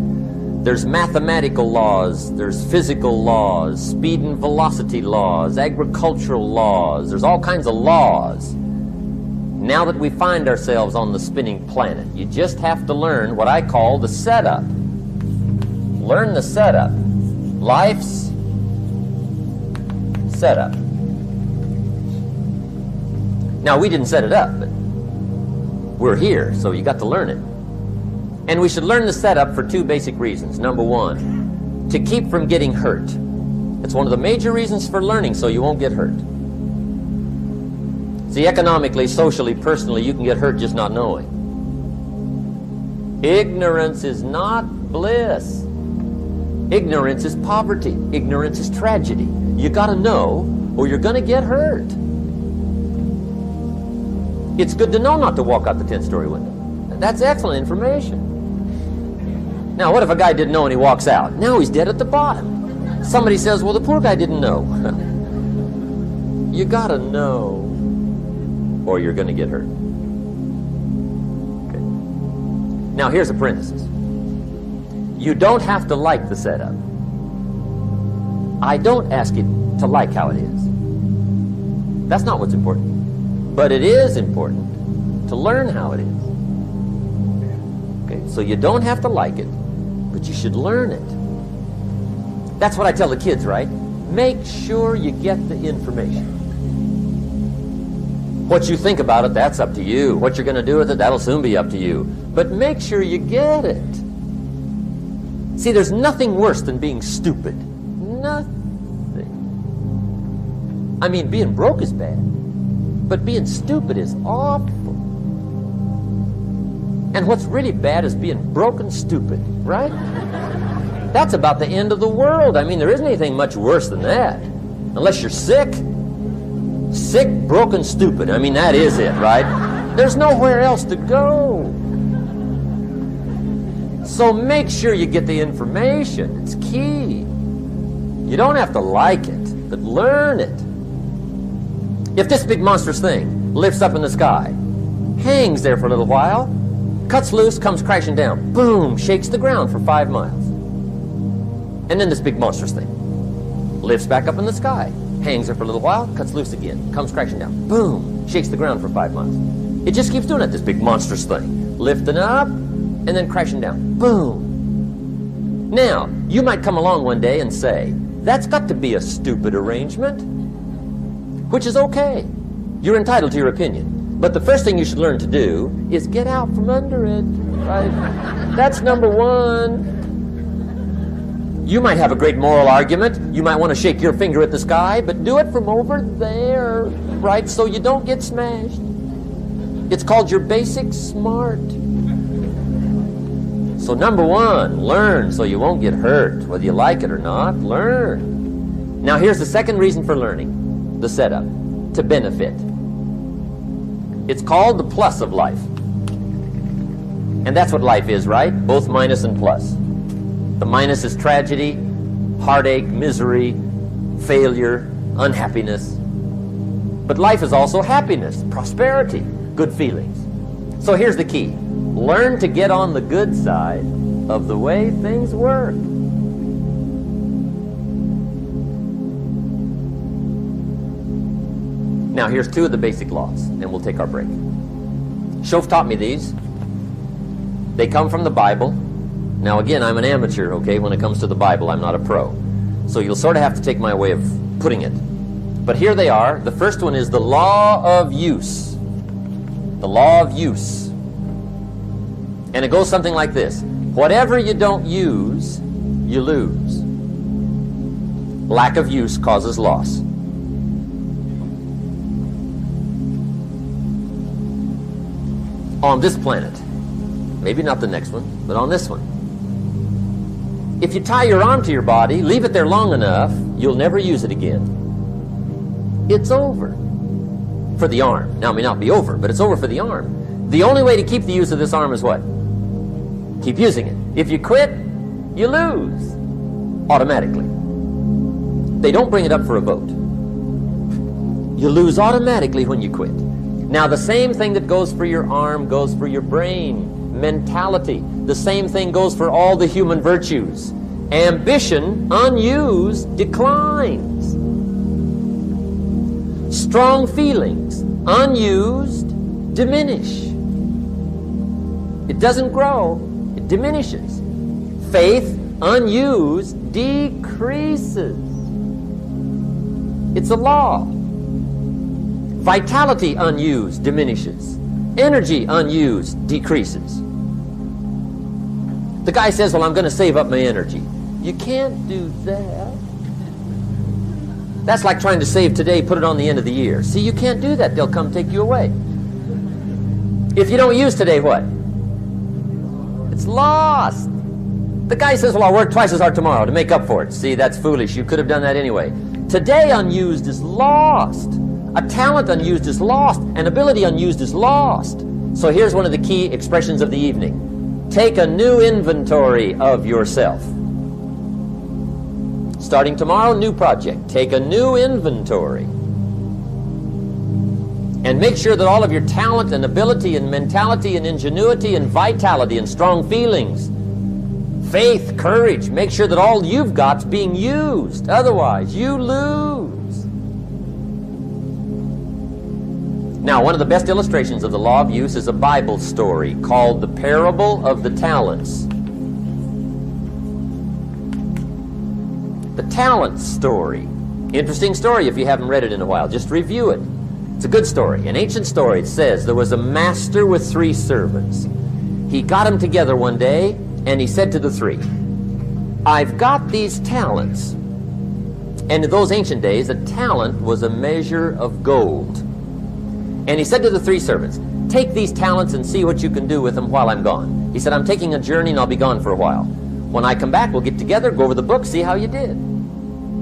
There's mathematical laws. There's physical laws. Speed and velocity laws. Agricultural laws. There's all kinds of laws. Now that we find ourselves on the spinning planet, you just have to learn what I call the setup. Learn the setup. Life's setup. Now, we didn't set it up, but we're here, so you got to learn it. And we should learn the setup for 2 basic reasons. Number 1, to keep from getting hurt. It's one of the major reasons for learning, so you won't get hurt. See, economically, socially, personally, you can get hurt just not knowing. Ignorance is not bliss. Ignorance is poverty. Ignorance is tragedy. You got to know, or you're going to get hurt. It's good to know not to walk out the 10th-story window. That's excellent information. Now, what if a guy didn't know and he walks out? Now he's dead at the bottom. Somebody says, well, the poor guy didn't know. You got to know, or you're going to get hurt. Okay. Now, here's a parenthesis. You don't have to like the setup. I don't ask you to like how it is. That's not what's important. But it is important to learn how it is. Okay, so you don't have to like it, but you should learn it. That's what I tell the kids, right? Make sure you get the information. What you think about it, that's up to you. What you're going to do with it, that'll soon be up to you. But make sure you get it. See, there's nothing worse than being stupid. Nothing. I mean, being broke is bad, but being stupid is awful. And what's really bad is being broke and stupid, right? That's about the end of the world. I mean, there isn't anything much worse than that. Unless you're sick. Sick, broken, stupid. I mean, that is it, right? There's nowhere else to go. So make sure you get the information. It's key. You don't have to like it, but learn it. If this big monstrous thing lifts up in the sky, hangs there for a little while, cuts loose, comes crashing down, boom, shakes the ground for 5 miles. And then this big monstrous thing lifts back up in the sky, hangs there for a little while, cuts loose again, comes crashing down, boom, shakes the ground for 5 miles. It just keeps doing it, this big monstrous thing, lifting up and then crashing down, boom. Now, you might come along one day and say, that's got to be a stupid arrangement, which is okay. You're entitled to your opinion. But the first thing you should learn to do is get out from under it, right? That's number one. You might have a great moral argument. You might want to shake your finger at the sky, but do it from over there, right? So you don't get smashed. It's called your basic smart. So number one, learn so you won't get hurt. Whether you like it or not, learn. Now here's the second reason for learning, the setup, to benefit. It's called the plus of life. And that's what life is, right? Both minus and plus. The minus is tragedy, heartache, misery, failure, unhappiness. But life is also happiness, prosperity, good feelings. So here's the key. Learn to get on the good side of the way things work. Now here's 2 of the basic laws, and we'll take our break. Shof taught me these. They come from the Bible. Now again, I'm an amateur, okay, when it comes to the Bible. I'm not a pro. So you'll sort of have to take my way of putting it. But here they are. The first one is the law of use. The law of use. And it goes something like this. Whatever you don't use, you lose. Lack of use causes loss. On this planet, maybe not the next one, but on this one, if you tie your arm to your body, leave it there long enough, you'll never use it again. It's over for the arm. Now, it may not be over, but it's over for the arm. The only way to keep the use of this arm is what? Keep using it. If you quit, you lose automatically. They don't bring it up for a vote. You lose automatically when you quit. Now, the same thing that goes for your arm goes for your brain, mentality. The same thing goes for all the human virtues. Ambition, unused, declines. Strong feelings, unused, diminish. It doesn't grow, it diminishes. Faith, unused, decreases. It's a law. Vitality, unused, diminishes. Energy, unused, decreases. The guy says, well, I'm going to save up my energy. You can't do that. That's like trying to save today, put it on the end of the year. See, you can't do that. They'll come take you away. If you don't use today, what? It's lost. The guy says, well, I'll work twice as hard tomorrow to make up for it. See, that's foolish. You could have done that anyway. Today unused is lost. A talent unused is lost. An ability unused is lost. So here's one of the key expressions of the evening. Take a new inventory of yourself. Starting tomorrow, new project. Take a new inventory. And make sure that all of your talent and ability and mentality and ingenuity and vitality and strong feelings, faith, courage, make sure that all you've got's being used. Otherwise, you lose. Now, one of the best illustrations of the law of use is a Bible story called the Parable of the Talents. The Talents story. Interesting story if you haven't read it in a while. Just review it. It's a good story. An ancient story. It says there was a master with 3 servants. He got them together one day and he said to the 3, I've got these talents. And in those ancient days, a talent was a measure of gold. And he said to the 3 servants, take these talents and see what you can do with them while I'm gone. He said, I'm taking a journey and I'll be gone for a while. When I come back, we'll get together, go over the book, see how you did.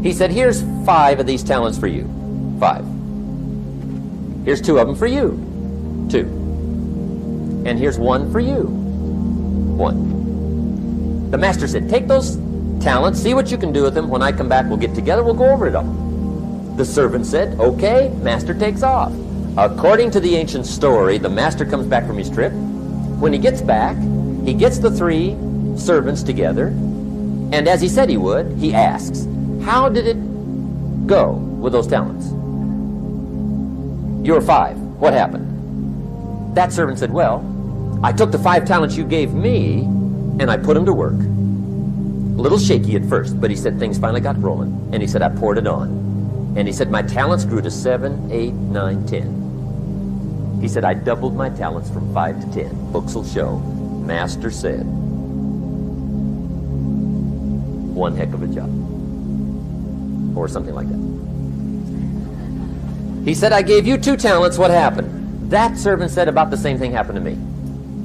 He said, here's 5 of these talents for you. 5. Here's 2 of them for you. 2. And here's 1 for you. 1. The master said, take those talents, see what you can do with them. When I come back, we'll get together, we'll go over it all. The servant said, okay, master takes off. According to the ancient story, the master comes back from his trip. When he gets back, he gets the 3 servants together, and as he said he would, he asks, how did it go with those talents? You were 5. What happened? That servant said, well, I took the 5 talents you gave me, and I put them to work. A little shaky at first, but he said things finally got rolling. And he said, I poured it on. And he said, my talents grew to 7, 8, 9, 10. He said, I doubled my talents from 5 to 10. Books will show. Master said, one heck of a job. Or something like that. He said, I gave you 2 talents. What happened? That servant said, about the same thing happened to me.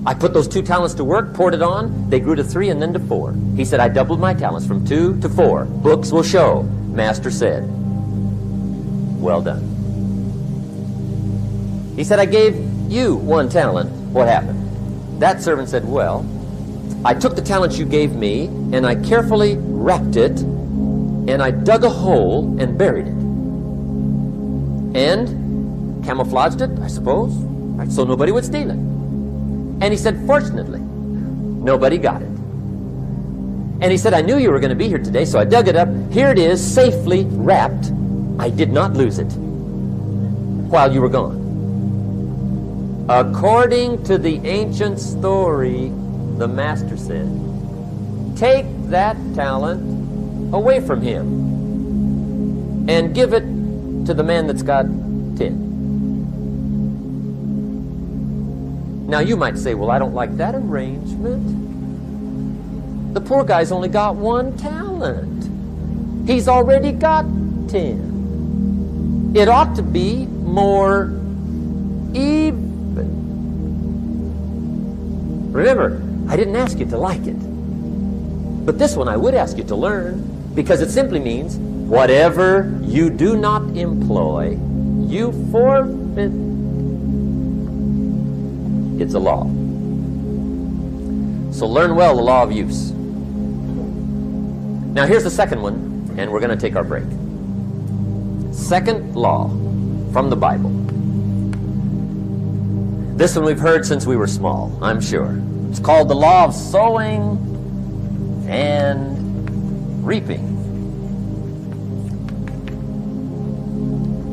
I put those 2 talents to work, poured it on. They grew to 3 and then to 4. He said, I doubled my talents from 2 to 4. Books will show. Master said, well done. He said, I gave you 1 talent. What happened? That servant said, well, I took the talents you gave me, and I carefully wrapped it, and I dug a hole and buried it. And camouflaged it, I suppose, right, so nobody would steal it. And he said, fortunately, nobody got it. And he said, I knew you were going to be here today, so I dug it up. Here it is, safely wrapped. I did not lose it while you were gone. According to the ancient story, the master said, take that talent away from him and give it to the man that's got 10. Now you might say, well, I don't like that arrangement. The poor guy's only got 1 talent. He's already got 10. It ought to be more even. Remember, I didn't ask you to like it. But this one I would ask you to learn, because it simply means whatever you do not employ, you forfeit. It's a law. So learn well the law of use. Now here's the second one, and we're going to take our break. Second law from the Bible. This one we've heard since we were small, I'm sure. It's called the law of sowing and reaping.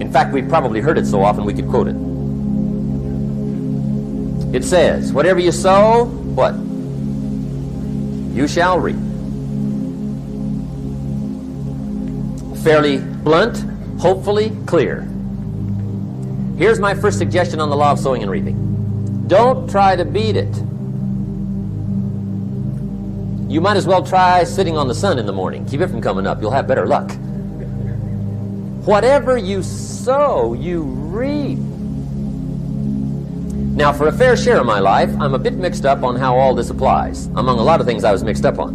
In fact, we've probably heard it so often we could quote it. It says, whatever you sow, what? You shall reap. Fairly blunt, hopefully clear. Here's my first suggestion on the law of sowing and reaping. Don't try to beat it. You might as well try sitting on the sun in the morning. Keep it from coming up. You'll have better luck. Whatever you sow, you reap. Now, for a fair share of my life, I'm a bit mixed up on how all this applies. Among a lot of things I was mixed up on.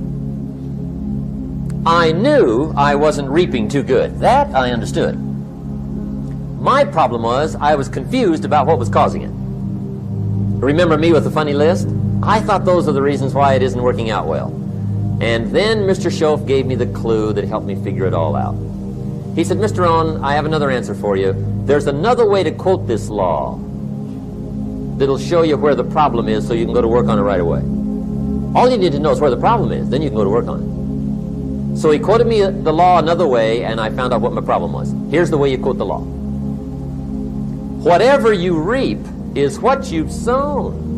I knew I wasn't reaping too good. That I understood. My problem was I was confused about what was causing it. Remember me with the funny list? I thought those are the reasons why it isn't working out well. And then Mr. Schoaf gave me the clue that helped me figure it all out. He said, Mr. Rohn, I have another answer for you. There's another way to quote this law that'll show you where the problem is so you can go to work on it right away. All you need to know is where the problem is, then you can go to work on it. So he quoted me the law another way, and I found out what my problem was. Here's the way you quote the law. Whatever you reap is what you've sown.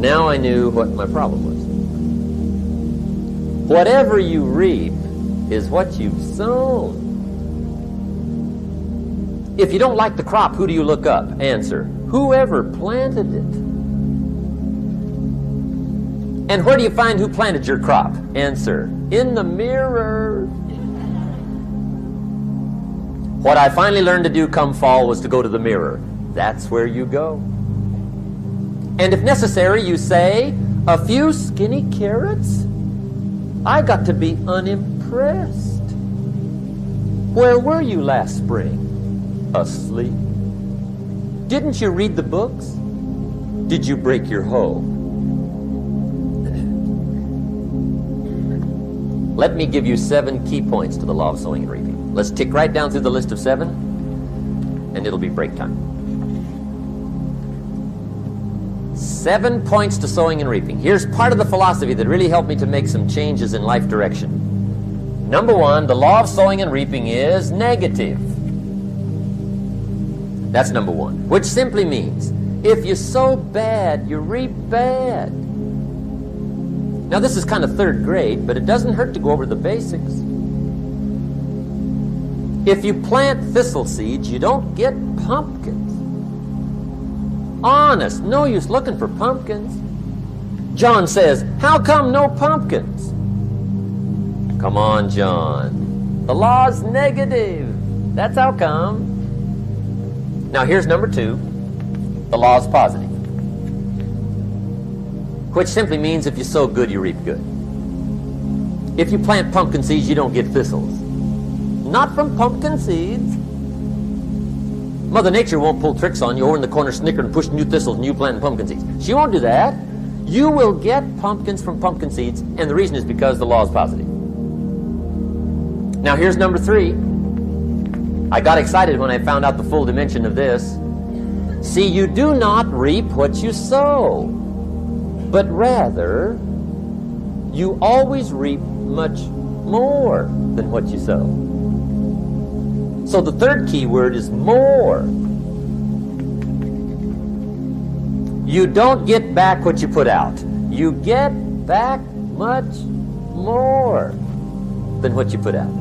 Now I knew what my problem was. Whatever you reap is what you've sown. If you don't like the crop, who do you look up? Answer, whoever planted it. And where do you find who planted your crop? Answer, in the mirror. What I finally learned to do come fall was to go to the mirror. That's where you go. And if necessary, you say, a few skinny carrots? I got to be unimpressed. Where were you last spring? Asleep. Didn't you read the books? Did you break your hoe? Let me give you 7 key points to the law of sowing and reaping. Let's tick right down through the list of 7, and it'll be break time. 7 points to sowing and reaping. Here's part of the philosophy that really helped me to make some changes in life direction. Number 1, the law of sowing and reaping is negative. That's number 1, which simply means if you sow bad, you reap bad. Now this is kind of 3rd grade, but it doesn't hurt to go over the basics. If you plant thistle seeds, you don't get pumpkins. Honest, no use looking for pumpkins. John says, how come no pumpkins? Come on, John. The law's negative. That's how come. Now here's number 2. The law's positive, which simply means if you sow good, you reap good. If you plant pumpkin seeds, you don't get thistles. Not from pumpkin seeds. Mother Nature won't pull tricks on you over in the corner snickering and pushing new thistles and you planting pumpkin seeds. She won't do that. You will get pumpkins from pumpkin seeds, and the reason is because the law is positive. Now here's number 3. I got excited when I found out the full dimension of this. See, you do not reap what you sow, but rather you always reap much more than what you sow. So the 3rd key word is more. You don't get back what you put out. You get back much more than what you put out.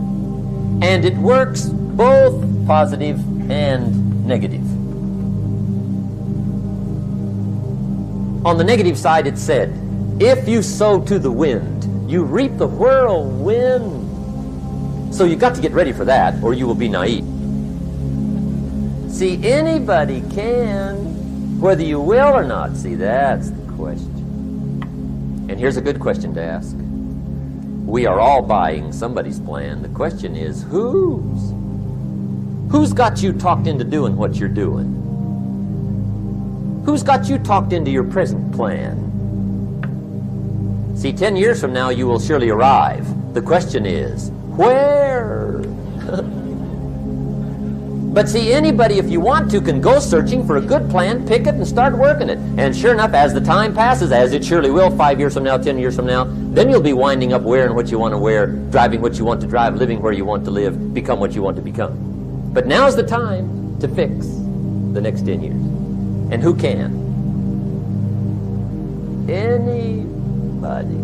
And it works both positive and negative. On the negative side, it said, if you sow to the wind, you reap the whirlwind. So you got to get ready for that, or you will be naive. See, anybody can, whether you will or not. See, that's the question. And here's a good question to ask. We are all buying somebody's plan. The question is, whose? Who's got you talked into doing what you're doing? Who's got you talked into your present plan? See, 10 years from now, you will surely arrive. The question is, where? But see, anybody, if you want to, can go searching for a good plan, pick it, and start working it. And sure enough, as the time passes, as it surely will, 5 years from now, 10 years from now, then you'll be winding up wearing what you want to wear, driving what you want to drive, living where you want to live, become what you want to become. But now's the time to fix the next 10 years. And who can? Anybody.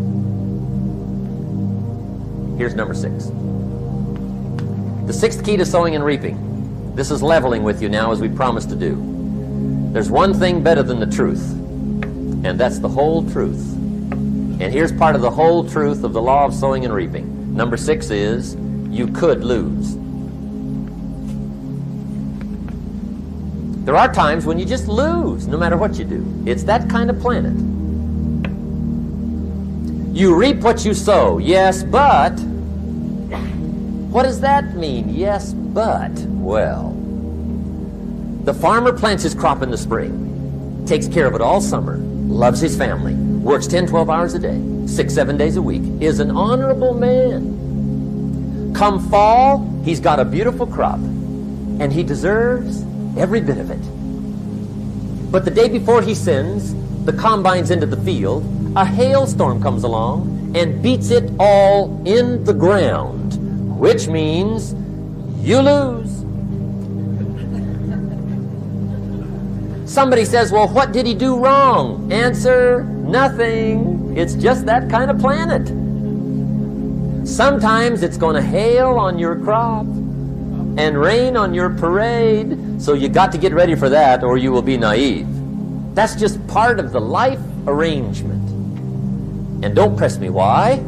Here's number 6. The 6th key to sowing and reaping. This is leveling with you now, as we promised to do. There's one thing better than the truth, and that's the whole truth. And here's part of the whole truth of the law of sowing and reaping. Number 6 is, you could lose. There are times when you just lose, no matter what you do. It's that kind of planet. You reap what you sow, yes, but... What does that mean, yes, but? Well, the farmer plants his crop in the spring, takes care of it all summer, loves his family, works 10, 12 hours a day, 6, 7 days a week, is an honorable man. Come fall, he's got a beautiful crop, and he deserves every bit of it. But the day before he sends the combines into the field, a hailstorm comes along and beats it all in the ground, which means you lose. Somebody says, well, what did he do wrong? Answer, nothing. It's just that kind of planet. Sometimes it's going to hail on your crop and rain on your parade, so you got to get ready for that or you will be naive. That's just part of the life arrangement. And don't press me why.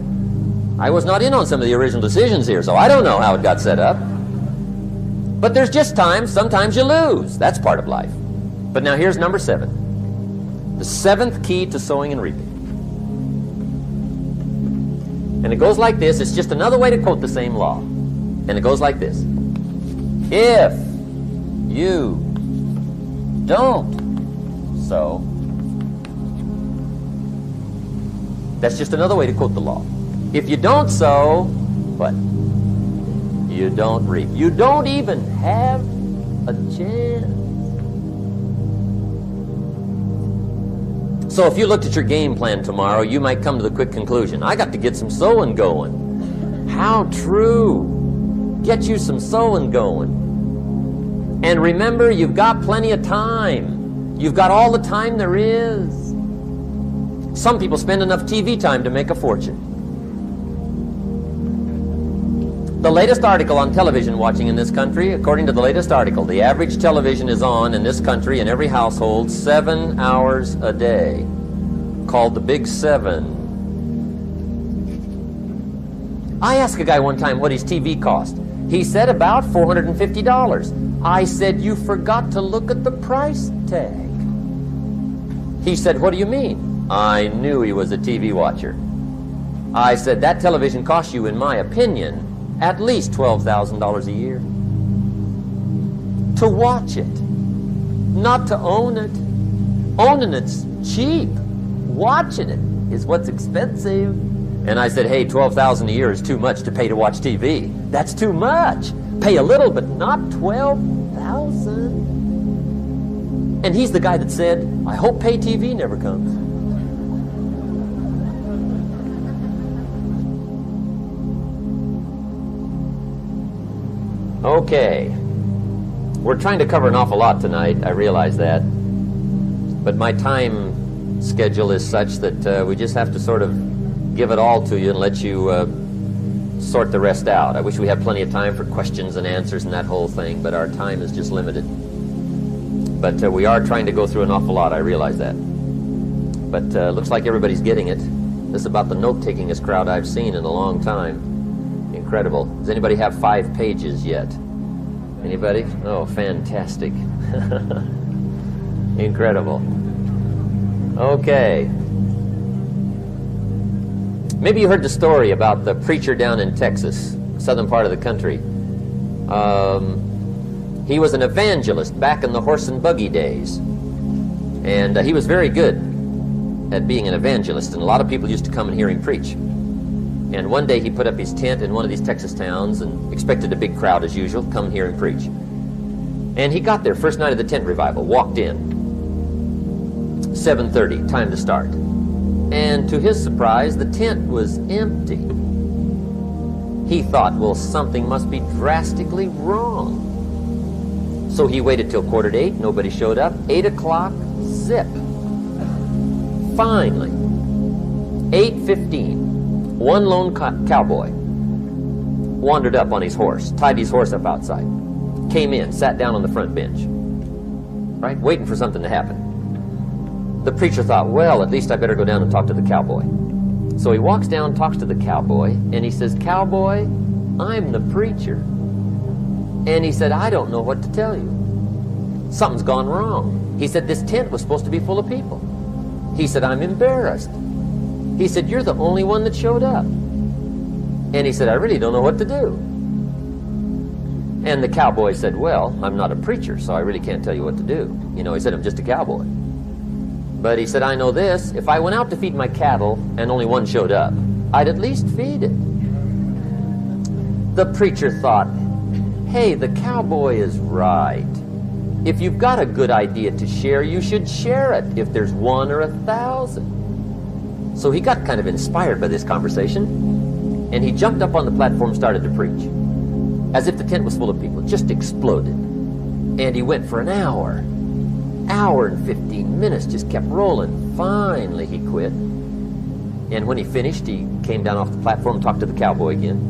I was not in on some of the original decisions here, so I don't know how it got set up. But there's just times, sometimes you lose. That's part of life. But now here's number 7. The 7th key to sowing and reaping. And it goes like this. It's just another way to quote the same law. And it goes like this. If you don't sow, that's just another way to quote the law. If you don't sow, what? You don't reap. You don't even have a chance. So if you looked at your game plan tomorrow, you might come to the quick conclusion, I got to get some sowing going. How true. Get you some sowing going. And remember, you've got plenty of time. You've got all the time there is. Some people spend enough TV time to make a fortune. The latest article on television watching in this country, according to the latest article, the average television is on in this country in every household 7 hours a day, called the Big 7. I asked a guy one time what his TV cost. He said about $450. I said, you forgot to look at the price tag. He said, what do you mean? I knew he was a TV watcher. I said, that television costs you, in my opinion, at least $12,000 a year. To watch it, not to own it. Owning it's cheap. Watching it is what's expensive. And I said, hey, $12,000 a year is too much to pay to watch TV. That's too much. Pay a little, but not $12,000. And he's the guy that said, I hope pay TV never comes. Okay, we're trying to cover an awful lot tonight, I realize that, but my time schedule is such that we just have to sort of give it all to you and let you sort the rest out. I wish we had plenty of time for questions and answers and that whole thing, but our time is just limited. But we are trying to go through an awful lot, I realize that. But looks like everybody's getting it. This is about the note-takingest crowd I've seen in a long time. Incredible. Does anybody have 5 pages yet? Anybody? Oh, fantastic. Incredible. Okay. Maybe you heard the story about the preacher down in Texas, southern part of the country. He was an evangelist back in the horse and buggy days. And he was very good at being an evangelist, and a lot of people used to come and hear him preach. And one day he put up his tent in one of these Texas towns and expected a big crowd as usual, come and hear him preach. And he got there, first night of the tent revival, walked in. 7:30, time to start. And to his surprise, the tent was empty. He thought, well, something must be drastically wrong. So he waited till 7:45, nobody showed up. 8 o'clock, zip. Finally, 8:15. One lone cowboy wandered up on his horse, tied his horse up outside, came in, sat down on the front bench, right, waiting for something to happen. The preacher thought, well, at least I better go down and talk to the cowboy. So he walks down, talks to the cowboy, and he says, Cowboy, I'm the preacher. And he said, I don't know what to tell you. Something's gone wrong. He said, this tent was supposed to be full of people. He said, I'm embarrassed. He said, you're the only one that showed up. And he said, I really don't know what to do. And the cowboy said, well, I'm not a preacher, so I really can't tell you what to do. You know, he said, I'm just a cowboy. But he said, I know this, if I went out to feed my cattle and only one showed up, I'd at least feed it. The preacher thought, hey, the cowboy is right. If you've got a good idea to share, you should share it, if there's 1 or 1,000. So he got kind of inspired by this conversation, and he jumped up on the platform, started to preach, as if the tent was full of people. It just exploded. And he went for an hour and 15 minutes, just kept rolling. Finally, he quit. And when he finished, he came down off the platform and talked to the cowboy again.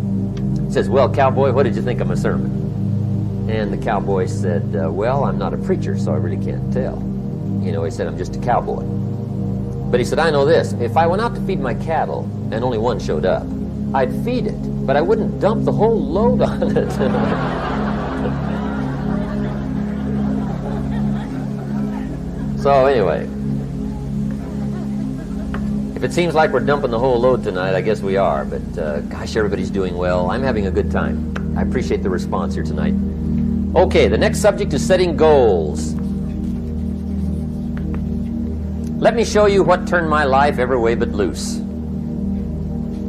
He says, well, cowboy, what did you think of my sermon? And the cowboy said, well, I'm not a preacher, so I really can't tell. You know, he said, I'm just a cowboy. But he said, I know this. If I went out to feed my cattle and only one showed up, I'd feed it, but I wouldn't dump the whole load on it. So anyway, if it seems like we're dumping the whole load tonight, I guess we are. But gosh, everybody's doing well. I'm having a good time. I appreciate the response here tonight. Okay, the next subject is setting goals. Let me show you what turned my life every way but loose.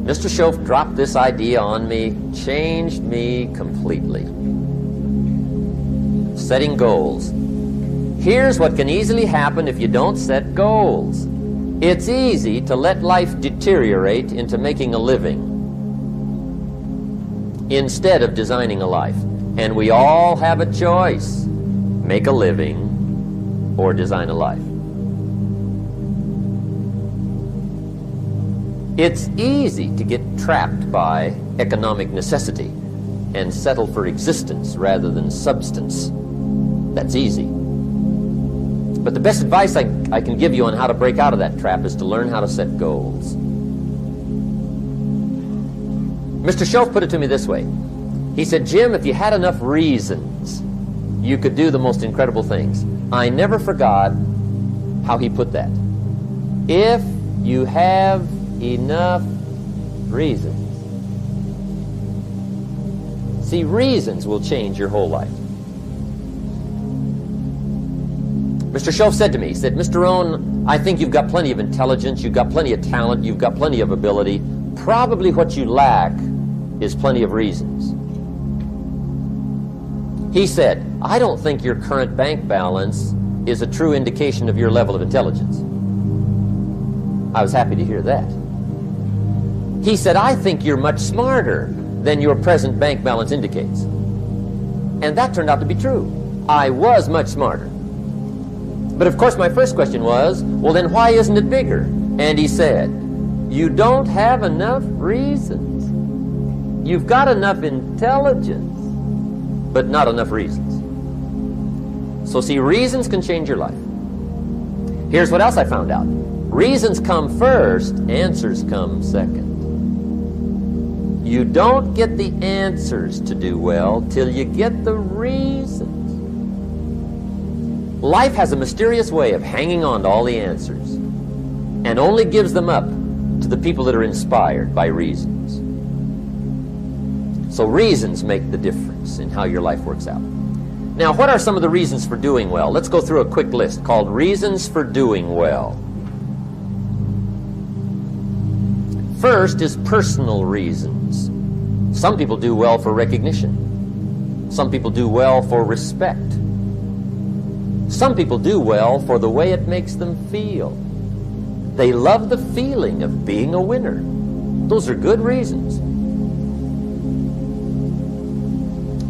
Mr. Schoaf dropped this idea on me, changed me completely. Setting goals. Here's what can easily happen if you don't set goals. It's easy to let life deteriorate into making a living instead of designing a life. And we all have a choice. Make a living or design a life. It's easy to get trapped by economic necessity and settle for existence rather than substance. That's easy. But the best advice I can give you on how to break out of that trap is to learn how to set goals. Mr. Schoaf put it to me this way. He said, Jim, if you had enough reasons, you could do the most incredible things. I never forgot how he put that. If you have enough reasons. See, reasons will change your whole life. Mr. Schoaf said to me, he said, Mr. Rohn, I think you've got plenty of intelligence, you've got plenty of talent, you've got plenty of ability. Probably what you lack is plenty of reasons. He said, I don't think your current bank balance is a true indication of your level of intelligence. I was happy to hear that. He said, I think you're much smarter than your present bank balance indicates. And that turned out to be true. I was much smarter. But of course my first question was, well then why isn't it bigger? And he said, you don't have enough reasons. You've got enough intelligence, but not enough reasons. So see, reasons can change your life. Here's what else I found out. Reasons come first, answers come second. You don't get the answers to do well till you get the reasons. Life has a mysterious way of hanging on to all the answers and only gives them up to the people that are inspired by reasons. So reasons make the difference in how your life works out. Now, what are some of the reasons for doing well? Let's go through a quick list called Reasons for Doing Well. First is personal reasons. Some people do well for recognition. Some people do well for respect. Some people do well for the way it makes them feel. They love the feeling of being a winner. Those are good reasons.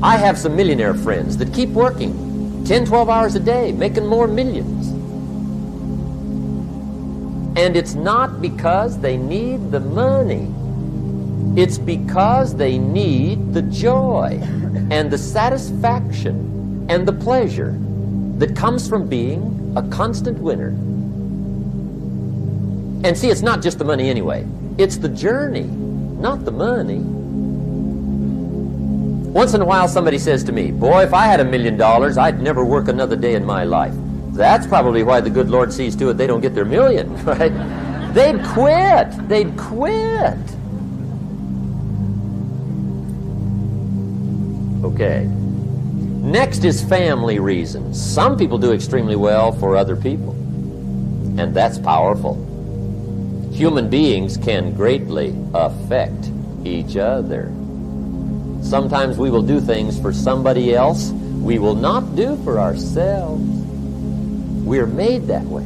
I have some millionaire friends that keep working 10, 12 hours a day, making more millions. And it's not because they need the money. It's because they need the joy and the satisfaction and the pleasure that comes from being a constant winner. And see, it's not just the money anyway. It's the journey, not the money. Once in a while somebody says to me, boy, if I had $1 million, I'd never work another day in my life. That's probably why the good Lord sees to it they don't get their million, right? They'd quit. They'd quit. Okay. Next is family reasons. Some people do extremely well for other people, and that's powerful. Human beings can greatly affect each other. Sometimes we will do things for somebody else we will not do for ourselves. We're made that way.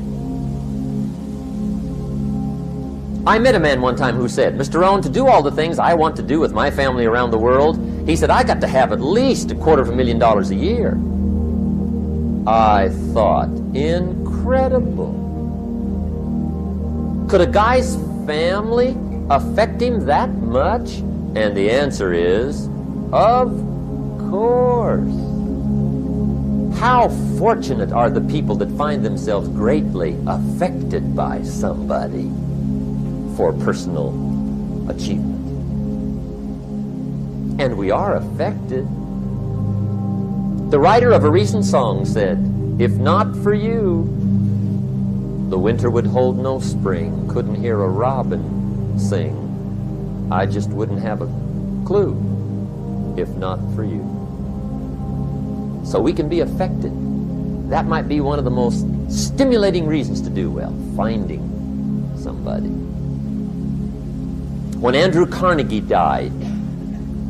I met a man one time who said, Mr. Rohn, to do all the things I want to do with my family around the world, he said, I got to have at least $250,000 a year. I thought, incredible. Could a guy's family affect him that much? And the answer is, of course. How fortunate are the people that find themselves greatly affected by somebody for personal achievement. And we are affected. The writer of a recent song said, "If not for you, the winter would hold no spring, couldn't hear a robin sing. I just wouldn't have a clue if not for you." So we can be affected. That might be one of the most stimulating reasons to do well, finding somebody. When Andrew Carnegie died,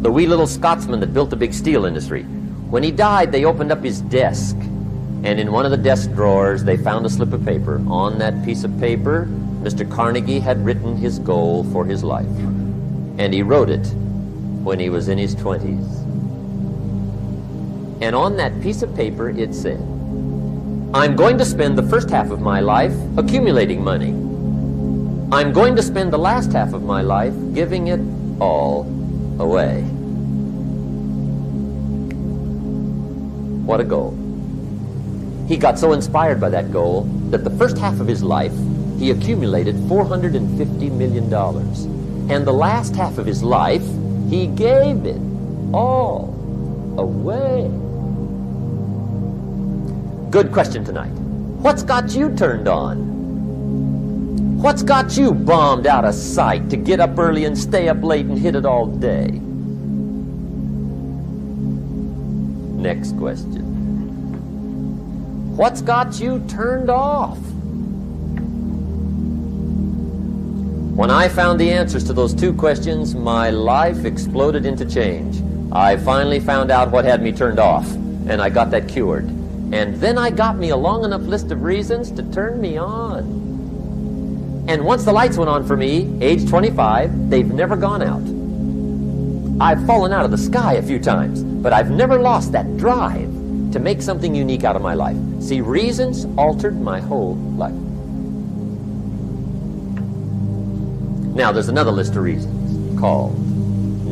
the wee little Scotsman that built the big steel industry, when he died, they opened up his desk, and in one of the desk drawers, they found a slip of paper. On that piece of paper, Mr. Carnegie had written his goal for his life, and he wrote it when he was in his 20s. And on that piece of paper, it said, "I'm going to spend the first half of my life accumulating money. I'm going to spend the last half of my life giving it all away." What a goal. He got so inspired by that goal that the first half of his life, he accumulated $450 million. And the last half of his life, he gave it all away. Good question tonight. What's got you turned on? What's got you bombed out of sight to get up early and stay up late and hit it all day? Next question. What's got you turned off? When I found the answers to those two questions, my life exploded into change. I finally found out what had me turned off, and I got that cured. And then I got me a long enough list of reasons to turn me on. And once the lights went on for me, age 25, they've never gone out. I've fallen out of the sky a few times, but I've never lost that drive to make something unique out of my life. See, reasons altered my whole life. Now, there's another list of reasons called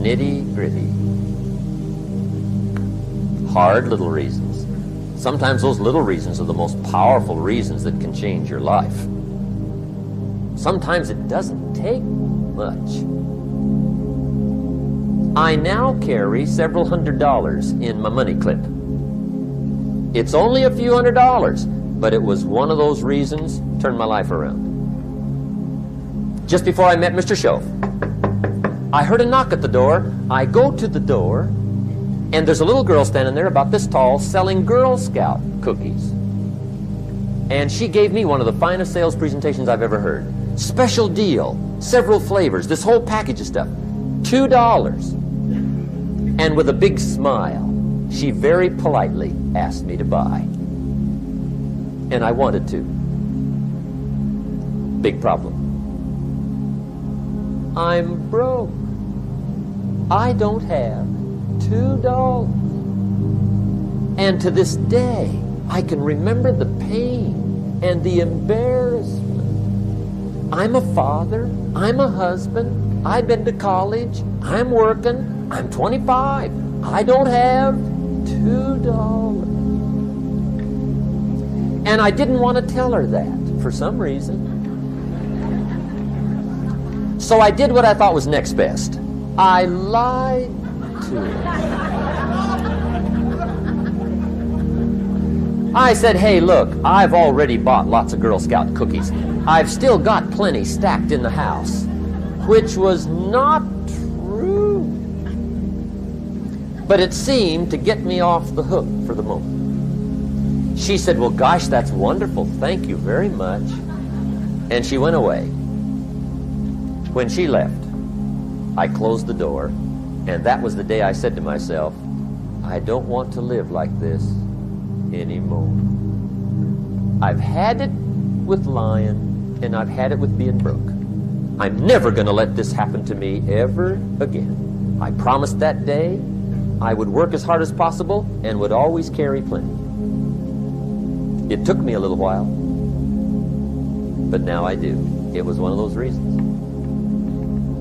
nitty-gritty. Hard little reasons. Sometimes those little reasons are the most powerful reasons that can change your life. Sometimes it doesn't take much. I now carry several $100s in my money clip. It's only a few $100s, but it was one of those reasons turned my life around. Just before I met Mr. Shoaf, I heard a knock at the door. I go to the door, and there's a little girl standing there about this tall selling Girl Scout cookies. And she gave me one of the finest sales presentations I've ever heard. Special deal, several flavors, this whole package of stuff, $2. And with a big smile, she very politely asked me to buy. And I wanted to. Big problem. I'm broke. I don't have $2. And to this day, I can remember the pain and the embarrassment. I'm a father. I'm a husband. I've been to college. I'm working. I'm 25. I don't have $2. And I didn't want to tell her that for some reason. So I did what I thought was next best. I lied to her. I said, "Hey, look, I've already bought lots of Girl Scout cookies. I've still got plenty stacked in the house," which was not true. But it seemed to get me off the hook for the moment. She said, "Well, gosh, that's wonderful. Thank you very much." And she went away. When she left, I closed the door, and that was the day I said to myself, I don't want to live like this anymore. I've had it with lying, and I've had it with being broke. I'm never going to let this happen to me ever again. I promised that day I would work as hard as possible and would always carry plenty. It took me a little while, but now I do. It was one of those reasons.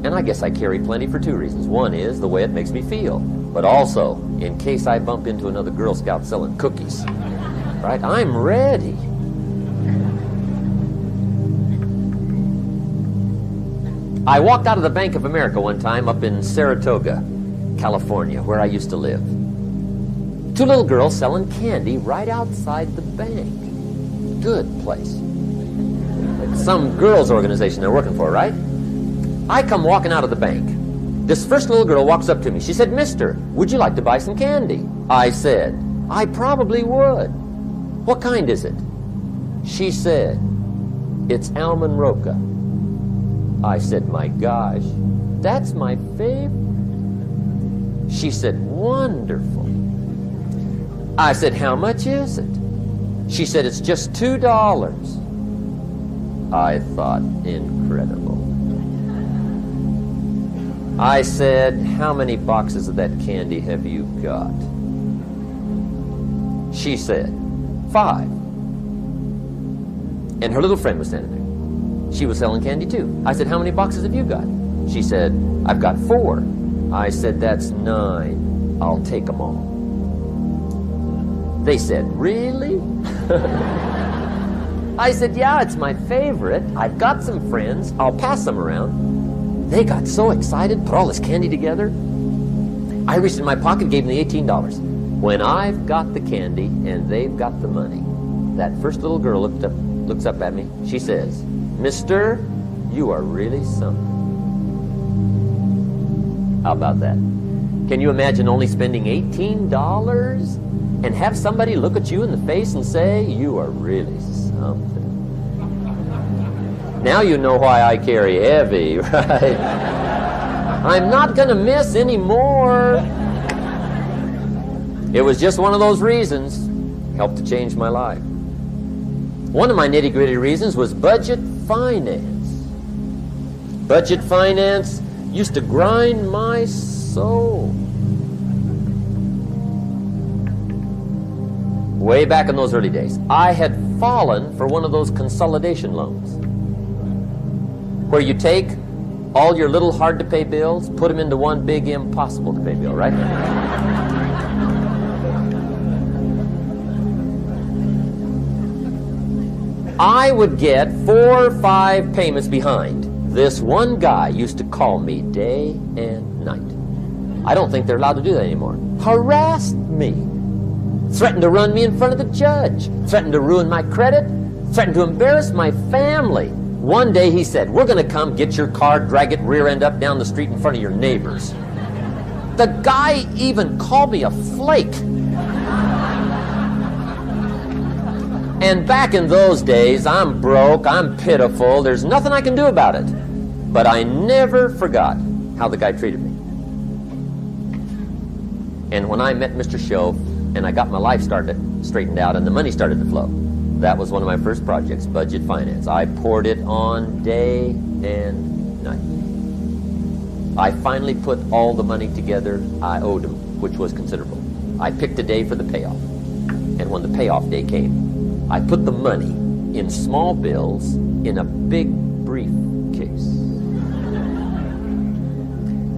And I guess I carry plenty for two reasons. One is the way it makes me feel, but also in case I bump into another Girl Scout selling cookies. right? I'm ready. I walked out of the Bank of America one time up in Saratoga, California, where I used to live. Two little girls selling candy right outside the bank. Good place. Like some girls' organization they're working for, right? I come walking out of the bank. This first little girl walks up to me. She said, "Mister, would you like to buy some candy?" I said, "I probably would. What kind is it?" She said, "It's almond roca." I said, "My gosh, that's my favorite." She said, "Wonderful." I said, "How much is it?" She said, "It's just $2. I thought, incredible. I said, "How many boxes of that candy have you got?" She said, 5. And her little friend was standing there. She was selling candy too. I said, "How many boxes have you got?" She said, "I've got 4. I said, "That's 9. I'll take them all." They said, "Really?" I said, "Yeah, it's my favorite. I've got some friends. I'll pass them around." They got so excited, put all this candy together. I reached in my pocket, gave them the $18. When I've got the candy and they've got the money, that first little girl looks up at me. She says, "Mister, you are really something." How about that? Can you imagine only spending $18 and have somebody look at you in the face and say, "You are really something"? Now you know why I carry heavy, right? I'm not going to miss anymore. It was just one of those reasons. Helped to change my life. One of my nitty-gritty reasons was budget finance. Budget finance used to grind my soul. Way back in those early days, I had fallen for one of those consolidation loans, where you take all your little hard-to-pay bills, put them into one big impossible-to-pay bill, right? I would get 4 or 5 payments behind. This one guy used to call me day and night. I don't think they're allowed to do that anymore. Harassed me. Threatened to run me in front of the judge. Threatened to ruin my credit. Threatened to embarrass my family. One day he said, "We're going to come get your car, drag it rear end up down the street in front of your neighbors." The guy even called me a flake. And back in those days, I'm broke, I'm pitiful, there's nothing I can do about it. But I never forgot how the guy treated me. And when I met Mr. Show and I got my life straightened out and the money started to flow, that was one of my first projects, budget finance. I poured it on day and night. I finally put all the money together I owed him, which was considerable. I picked a day for the payoff. And when the payoff day came, I put the money in small bills in a big briefcase.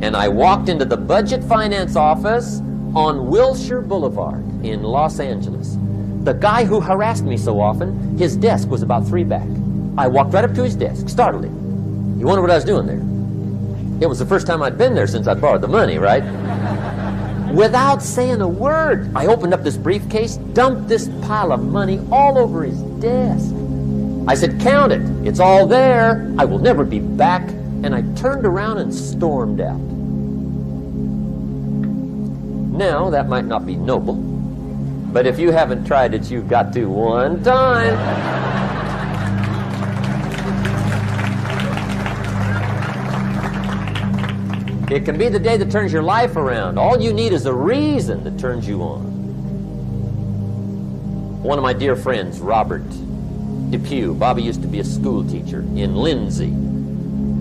And I walked into the budget finance office on Wilshire Boulevard in Los Angeles. The guy who harassed me so often, his desk was about 3 back. I walked right up to his desk, startled him. You wonder what I was doing there? It was the first time I'd been there since I borrowed the money, right? Without saying a word, I opened up this briefcase, dumped this pile of money all over his desk. I said, "Count it. It's all there. I will never be back." And I turned around and stormed out. Now, that might not be noble, but if you haven't tried it, you've got to one time. It can be the day that turns your life around. All you need is a reason that turns you on. One of my dear friends, Robert Depew, Bobby used to be a school teacher in Lindsay,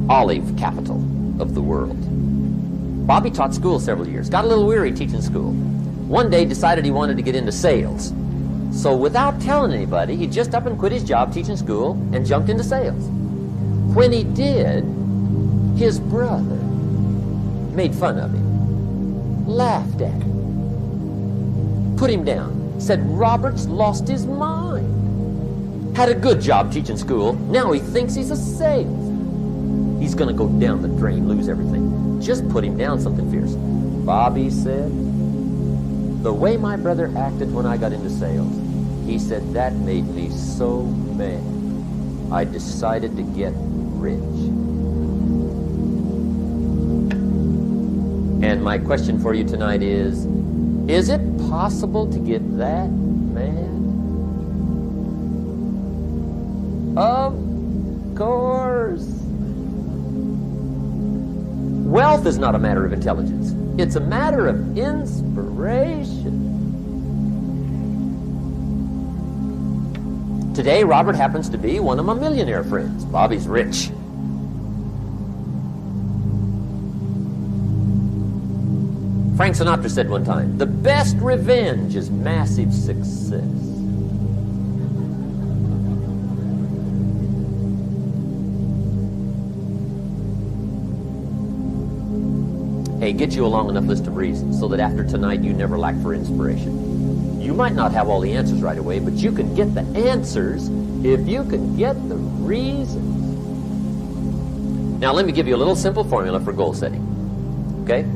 olive capital of the world. Bobby taught school several years, got a little weary teaching school. One day decided he wanted to get into sales. So without telling anybody, he just up and quit his job teaching school and jumped into sales. When he did, his brother made fun of him, laughed at him, put him down, said Robert's lost his mind. Had a good job teaching school. Now he thinks he's a salesman. He's going to go down the drain, lose everything. Just put him down something fierce. Bobby said, the way my brother acted when I got into sales, he said that made me so mad. I decided to get rich. And my question for you tonight is it possible to get that mad? Of course. Wealth is not a matter of intelligence. It's a matter of inspiration. Today, Robert happens to be one of my millionaire friends. Bobby's rich. Frank Sinatra said one time, the best revenge is massive success. Hey, get you a long enough list of reasons so that after tonight you never lack for inspiration. You might not have all the answers right away, but you can get the answers if you can get the reasons. Now let me give you a little simple formula for goal setting. Okay?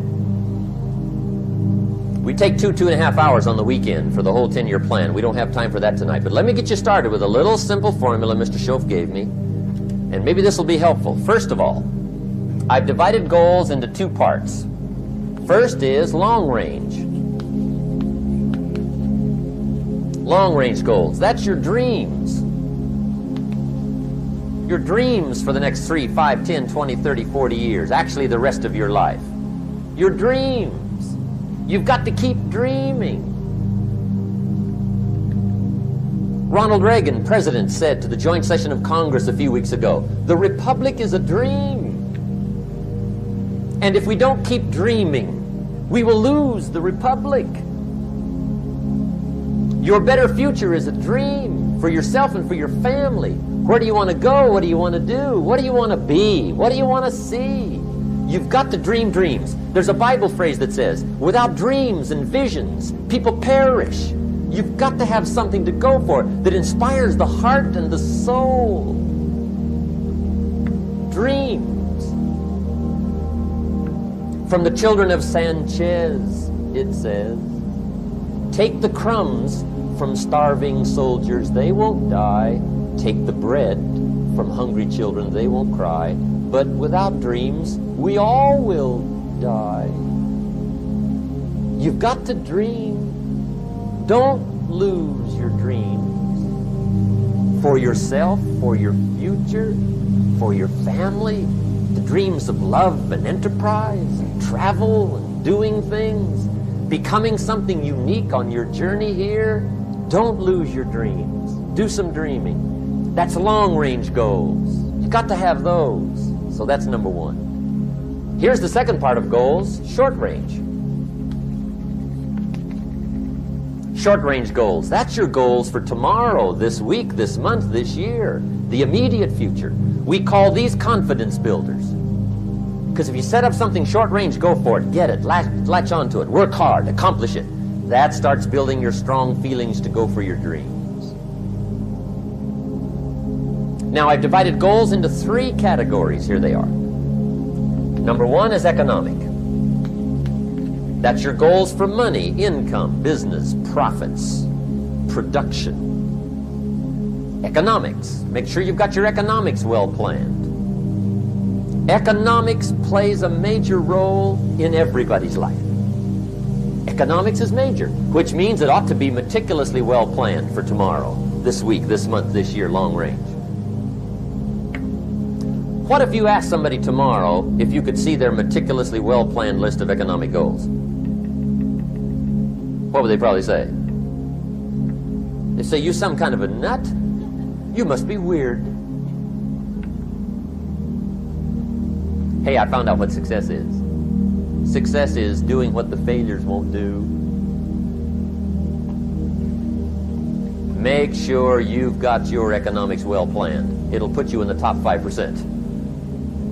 We take 2.5 hours on the weekend for the whole 10-year plan. We don't have time for that tonight, but let me get you started with a little simple formula Mr. Schoaf gave me, and maybe this will be helpful. First of all, I've divided goals into 2 parts. First is long range. Long range goals. That's your dreams. Your dreams for the next 3, 5, 10, 20, 30, 40 years. Actually, the rest of your life. Your dreams. You've got to keep dreaming. Ronald Reagan, president, said to the joint session of Congress a few weeks ago, the Republic is a dream. And if we don't keep dreaming, we will lose the Republic. Your better future is a dream for yourself and for your family. Where do you want to go? What do you want to do? What do you want to be? What do you want to see? You've got to dream dreams. There's a Bible phrase that says, without dreams and visions, people perish. You've got to have something to go for that inspires the heart and the soul. Dreams. From the children of Sanchez, it says, take the crumbs from starving soldiers, they won't die. Take the bread from hungry children, they won't cry. But without dreams, we all will die. You've got to dream. Don't lose your dreams. For yourself, for your future, for your family, the dreams of love and enterprise and travel and doing things, becoming something unique on your journey here. Don't lose your dreams. Do some dreaming. That's long-range goals. You've got to have those. So that's number 1. Here's the second part of goals, short-range. Short-range goals. That's your goals for tomorrow, this week, this month, this year, the immediate future. We call these confidence builders. Because if you set up something short-range, go for it, get it, latch onto it, work hard, accomplish it. That starts building your strong feelings to go for your dreams. Now, I've divided goals into 3 categories. Here they are. Number 1 is economic. That's your goals for money, income, business, profits, production. Economics. Make sure you've got your economics well planned. Economics plays a major role in everybody's life. Economics is major, which means it ought to be meticulously well planned for tomorrow, this week, this month, this year, long range. What if you asked somebody tomorrow if you could see their meticulously well-planned list of economic goals? What would they probably say? They'd say, you some kind of a nut? You must be weird. Hey, I found out what success is. Success is doing what the failures won't do. Make sure you've got your economics well planned. It'll put you in the top 5%.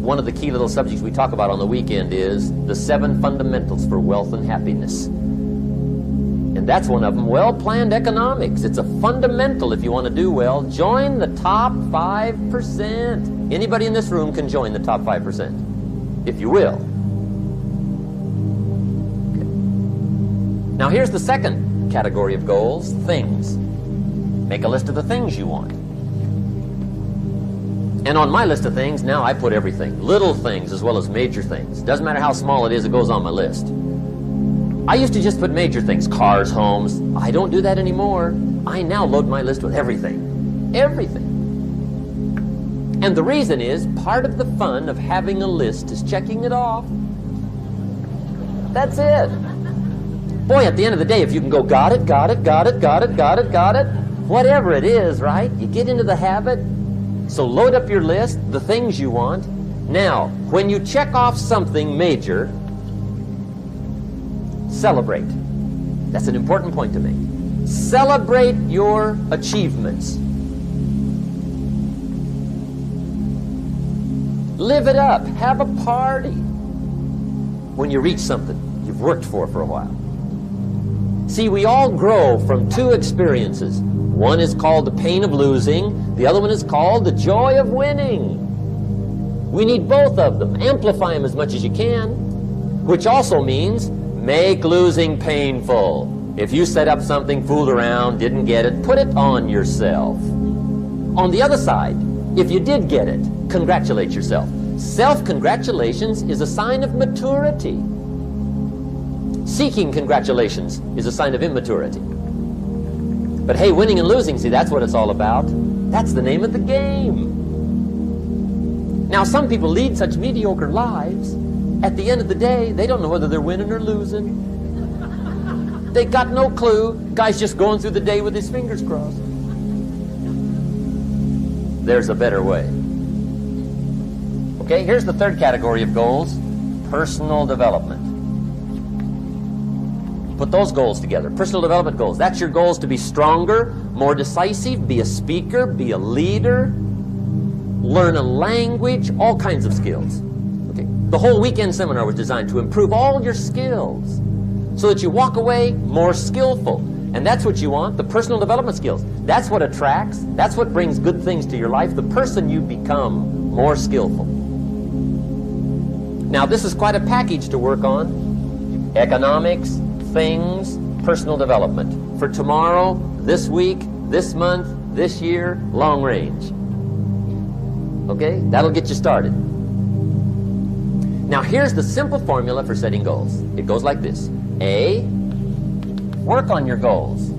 One of the key little subjects we talk about on the weekend is the 7 fundamentals for wealth and happiness. And And that's one of them, well-planned economics. It's a fundamental if you want to do well. Join the top 5%. Anybody in this room can join the top 5%, if you will. Okay. Now here's the second category of goals, things. Make a list of the things you want. And on my list of things, now I put everything. Little things as well as major things. Doesn't matter how small it is, it goes on my list. I used to just put major things, cars, homes. I don't do that anymore. I now load my list with everything. Everything. And the reason is, part of the fun of having a list is checking it off. That's it. Boy, at the end of the day, if you can go, got it, got it, got it, got it, got it, got it, whatever it is, right? You get into the habit. So load up your list, the things you want. Now, when you check off something major, celebrate. That's an important point to make. Celebrate your achievements. Live it up. Have a party when you reach something you've worked for a while. See, we all grow from two experiences. One is called the pain of losing. The other one is called the joy of winning. We need both of them. Amplify them as much as you can, which also means make losing painful. If you set up something, fooled around, didn't get it, put it on yourself. On the other side, if you did get it, congratulate yourself. Self-congratulations is a sign of maturity. Seeking congratulations is a sign of immaturity. But hey, winning and losing, see, that's what it's all about. That's the name of the game. Now, some people lead such mediocre lives, at the end of the day, they don't know whether they're winning or losing. They got no clue. Guy's just going through the day with his fingers crossed. There's a better way. Okay, here's the third category of goals, personal development. Put those goals together. Personal development goals. That's your goals to be stronger, more decisive, be a speaker, be a leader, learn a language, all kinds of skills. Okay. The whole weekend seminar was designed to improve all your skills so that you walk away more skillful. And that's what you want, the personal development skills. That's what attracts, that's what brings good things to your life, the person you become more skillful. Now, this is quite a package to work on. Economics, things, personal development. For tomorrow, this week, this month, this year, long range. Okay? That'll get you started. Now, here's the simple formula for setting goals. It goes like this. A, work on your goals.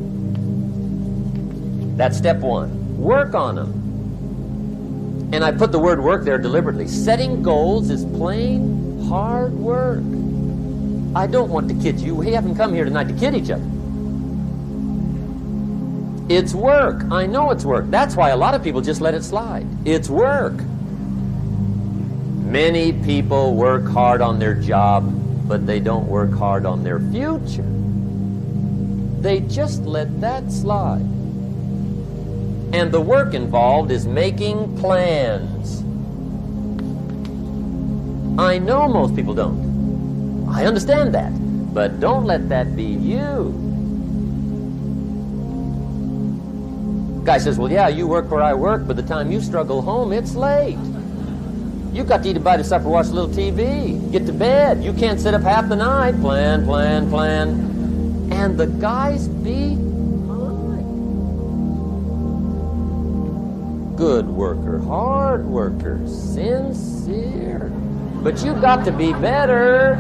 That's step one. Work on them. And I put the word work there deliberately. Setting goals is plain hard work. I don't want to kid you. We haven't come here tonight to kid each other. It's work. I know it's work. That's why a lot of people just let it slide. It's work. Many people work hard on their job, but they don't work hard on their future. They just let that slide. And the work involved is making plans. I know most people don't. I understand that. But don't let that be you. Guy says, well, yeah, you work where I work, but the time you struggle home, it's late. You got to eat a bite of supper, watch a little TV, get to bed. You can't sit up half the night. Plan, plan, plan. And the guys behind. Good worker, hard worker, sincere. But you got to be better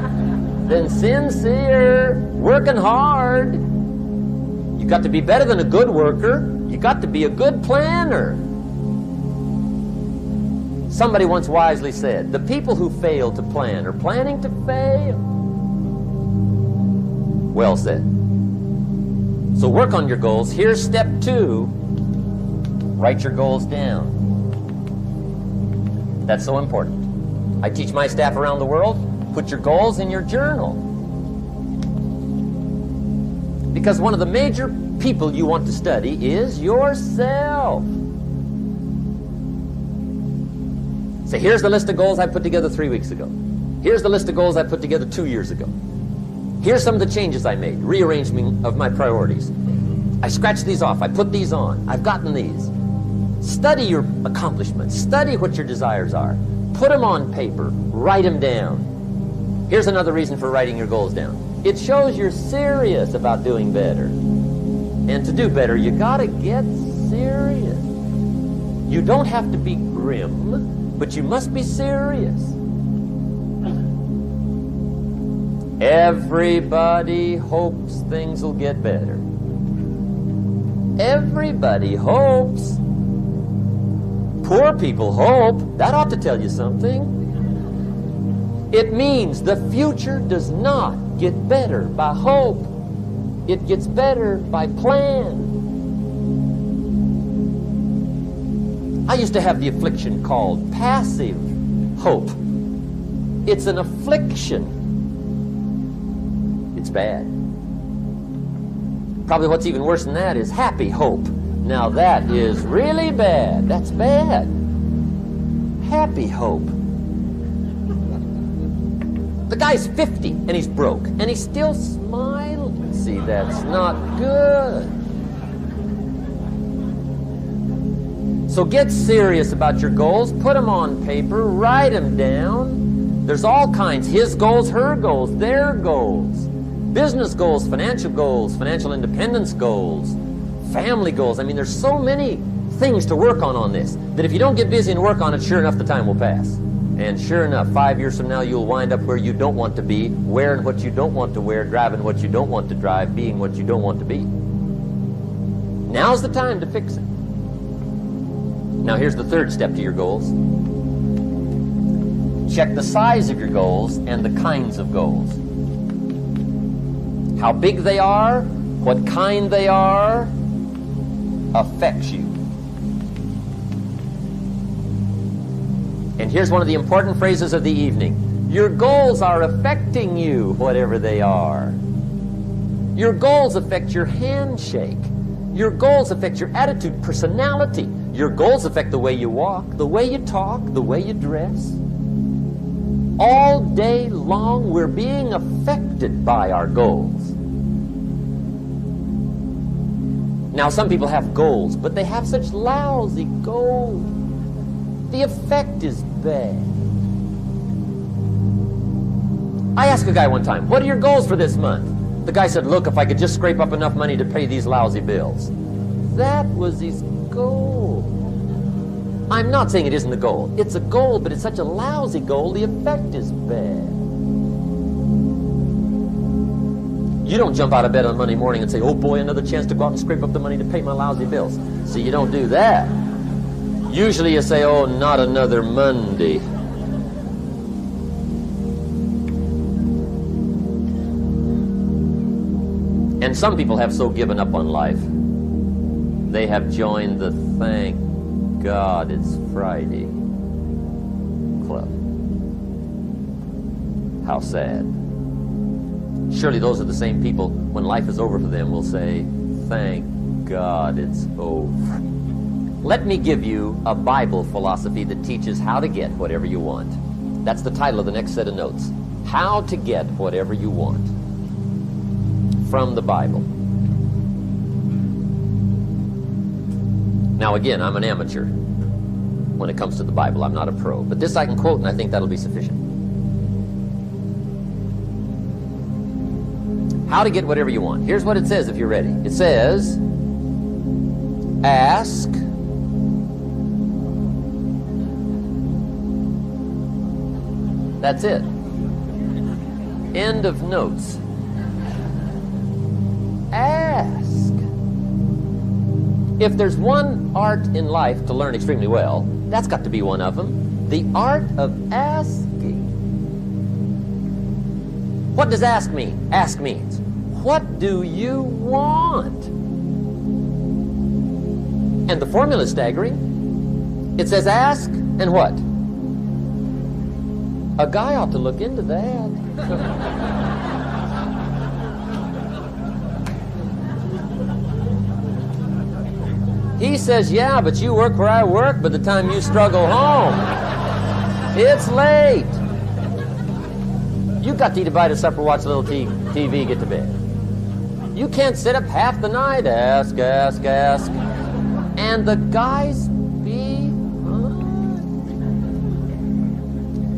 than sincere, working hard. You got to be better than a good worker. You got to be a good planner. Somebody once wisely said, the people who fail to plan are planning to fail. Well said. So work on your goals. Here's step 2. Write your goals down. That's so important. I teach my staff around the world, put your goals in your journal. Because one of the major people you want to study is yourself. So here's the list of goals I put together 3 weeks ago. Here's the list of goals I put together 2 years ago. Here's some of the changes I made. Rearrangement of my priorities. I scratched these off. I put these on. I've gotten these. Study your accomplishments. Study what your desires are. Put them on paper. Write them down. Here's another reason for writing your goals down. It shows you're serious about doing better. And to do better, you gotta get serious. You don't have to be grim, but you must be serious. Everybody hopes things will get better. Everybody hopes. Poor people hope. That ought to tell you something. It means the future does not get better by hope. It gets better by plan. I used to have the affliction called passive hope. It's an affliction. It's bad. Probably what's even worse than that is happy hope. Now that is really bad. That's bad. Happy hope. The guy's 50 and he's broke and he's still smiling. See, that's not good. So get serious about your goals. Put them on paper. Write them down. There's all kinds. His goals, her goals, their goals. Business goals, financial independence goals, family goals. I mean, there's so many things to work on this that if you don't get busy and work on it, sure enough, the time will pass. And sure enough, 5 years from now, you'll wind up where you don't want to be, wearing what you don't want to wear, driving what you don't want to drive, being what you don't want to be. Now's the time to fix it. Now, here's the third step to your goals. Check the size of your goals and the kinds of goals. How big they are, what kind they are, affects you. And here's one of the important phrases of the evening. Your goals are affecting you, whatever they are. Your goals affect your handshake. Your goals affect your attitude, personality. Your goals affect the way you walk, the way you talk, the way you dress. All day long, we're being affected by our goals. Now, some people have goals, but they have such lousy goals. The effect is bad. I asked a guy one time, what are your goals for this month? The guy said, look, if I could just scrape up enough money to pay these lousy bills. That was his goal. I'm not saying it isn't a goal. It's a goal, but it's such a lousy goal, the effect is bad. You don't jump out of bed on Monday morning and say, oh boy, another chance to go out and scrape up the money to pay my lousy bills. See, you don't do that. Usually you say, oh, not another Monday. And some people have so given up on life, they have joined the thank God it's Friday club. How sad. Surely those are the same people, when life is over for them, will say, thank God it's over. Let me give you a Bible philosophy that teaches how to get whatever you want. That's the title of the next set of notes. How to get whatever you want. From the Bible. Now again, I'm an amateur when it comes to the Bible. I'm not a pro. But this I can quote, and I think that'll be sufficient. How to get whatever you want. Here's what it says if you're ready. It says, ask, that's it. End of notes. Ask. If there's one art in life to learn extremely well, that's got to be one of them. The art of asking. What does ask mean? Ask means, what do you want? And the formula is staggering. It says ask and what? A guy ought to look into that. He says, yeah, but you work where I work. By the time you struggle home, it's late. You've got to eat a bite of supper, watch a little TV, TV, get to bed. You can't sit up half the night, ask. And the guys be...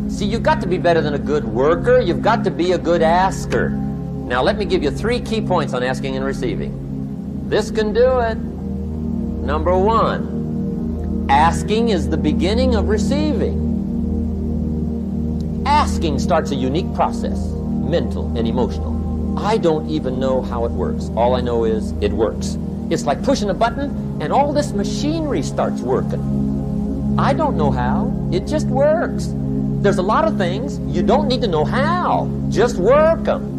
See, you've got to be better than a good worker. You've got to be a good asker. Now, let me give you 3 key points on asking and receiving. This can do it. Number 1, asking is the beginning of receiving. Asking starts a unique process, mental and emotional. I don't even know how it works. All I know is it works. It's like pushing a button and all this machinery starts working. I don't know how. It just works. There's a lot of things you don't need to know how. Just work them.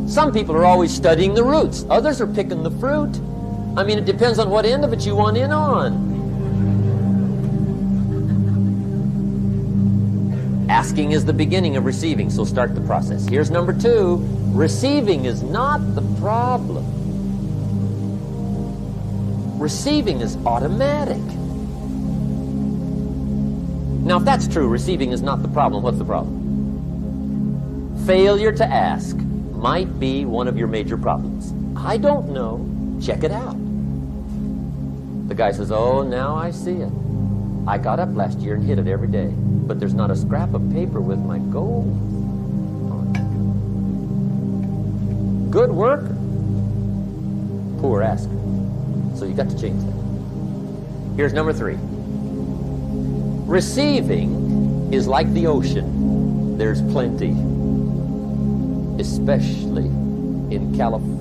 Some people are always studying the roots. Others are picking the fruit. I mean, it depends on what end of it you want in on. Asking is the beginning of receiving, so start the process. Here's number 2. Receiving is not the problem. Receiving is automatic. Now, if that's true, receiving is not the problem, what's the problem? Failure to ask might be one of your major problems. I don't know. Check it out. The guy says, oh, now I see it. I got up last year and hit it every day, but there's not a scrap of paper with my goal on it. Good worker, poor asker. So you got to change that. Here's number 3. Receiving is like the ocean. There's plenty, especially in California.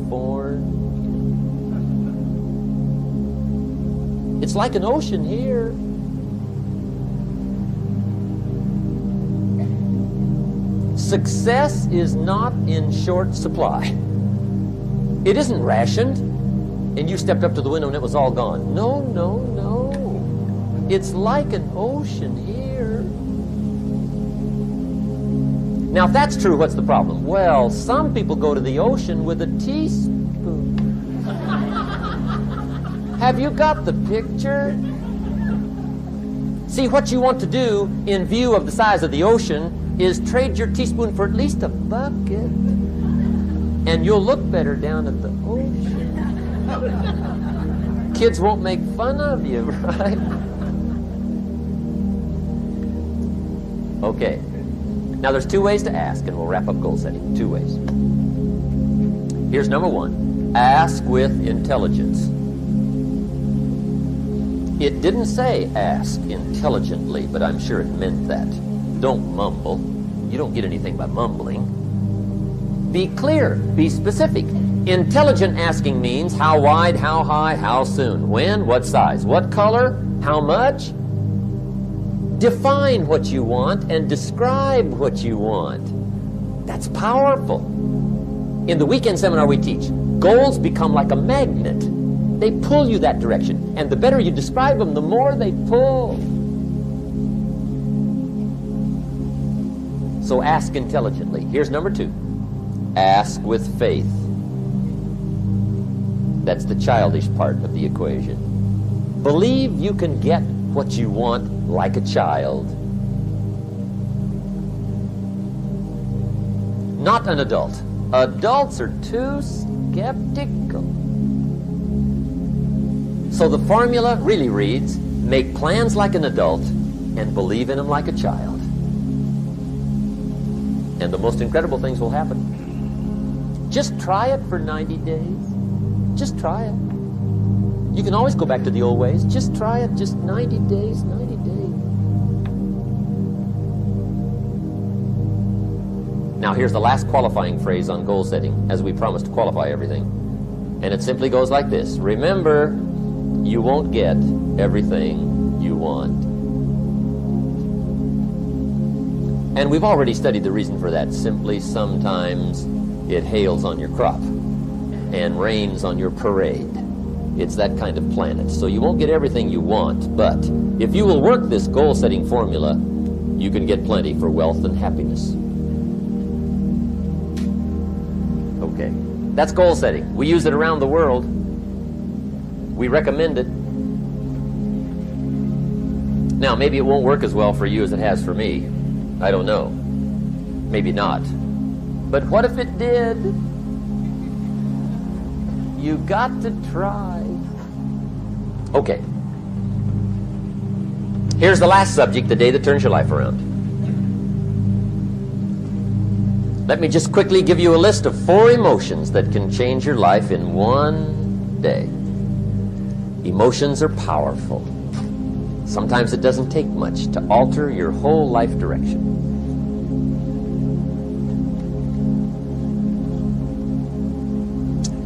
It's like an ocean here. Success is not in short supply. It isn't rationed, and you stepped up to the window and it was all gone. No, no, no. It's like an ocean here. Now, if that's true, what's the problem? Well, some people go to the ocean with a teaspoon. Have you got the picture? See, what you want to do in view of the size of the ocean is trade your teaspoon for at least a bucket, and you'll look better down at the ocean. Kids won't make fun of you, right? Okay. Now, there's 2 ways to ask, and we'll wrap up goal setting. 2 ways. Here's number 1. Ask with intelligence. It didn't say ask intelligently, but I'm sure it meant that. Don't mumble. You don't get anything by mumbling. Be clear. Be specific. Intelligent asking means how wide, how high, how soon, when, what size, what color, how much. Define what you want and describe what you want. That's powerful. In the weekend seminar we teach, goals become like a magnet. They pull you that direction. And the better you describe them, the more they pull. So ask intelligently. Here's number 2. Ask with faith. That's the childish part of the equation. Believe you can get what you want like a child. Not an adult. Adults are too skeptical. So the formula really reads, make plans like an adult and believe in them like a child. And the most incredible things will happen. Just try it for 90 days. Just try it. You can always go back to the old ways. Just try it. Just 90 days, 90 days. Now here's the last qualifying phrase on goal setting, as we promised to qualify everything. And it simply goes like this. Remember, you won't get everything you want. And we've already studied the reason for that. Simply, sometimes it hails on your crop and rains on your parade. It's that kind of planet. So you won't get everything you want, but if you will work this goal-setting formula, you can get plenty for wealth and happiness. Okay, that's goal setting. We use it around the world. We recommend it. Now, maybe it won't work as well for you as it has for me. I don't know. Maybe not. But what if it did? You got to try. Okay. Here's the last subject, the day that turns your life around. Let me just quickly give you a list of 4 emotions that can change your life in one day. Emotions are powerful. Sometimes it doesn't take much to alter your whole life direction.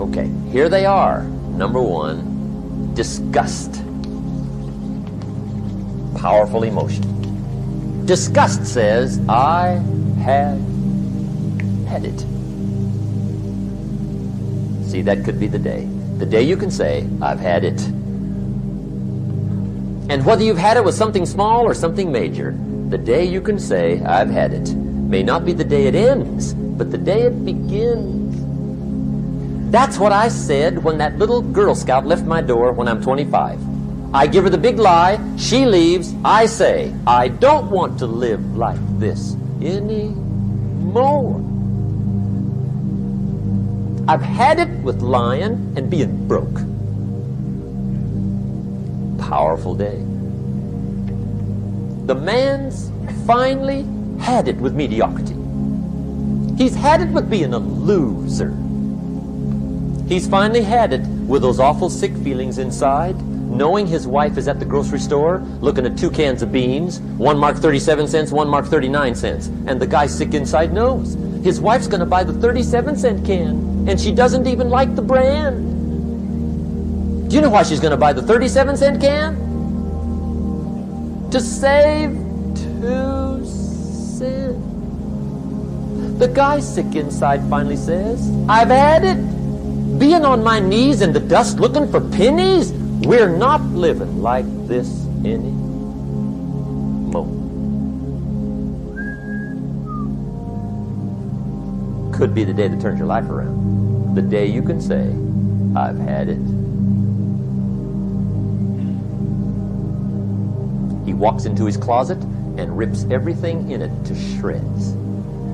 Okay, here they are. Number 1, disgust. Powerful emotion. Disgust says, I have had it. See, that could be the day. The day you can say, I've had it. And whether you've had it with something small or something major, the day you can say, I've had it, may not be the day it ends, but the day it begins. That's what I said when that little Girl Scout left my door when I'm 25. I give her the big lie, she leaves, I say, I don't want to live like this anymore. I've had it with lying and being broke. Powerful day. The man's finally had it with mediocrity. He's had it with being a loser. He's finally had it with those awful sick feelings inside, knowing his wife is at the grocery store looking at 2 cans of beans, one marked 37 cents, one marked 39 cents. And the guy sick inside knows his wife's going to buy the 37-cent can, and she doesn't even like the brand. Do you know why she's going to buy the 37-cent can? To save 2 cents. The guy sick inside finally says, I've had it. Being on my knees in the dust looking for pennies, we're not living like this anymore. Could be the day that turns your life around. The day you can say, I've had it. He walks into his closet and rips everything in it to shreds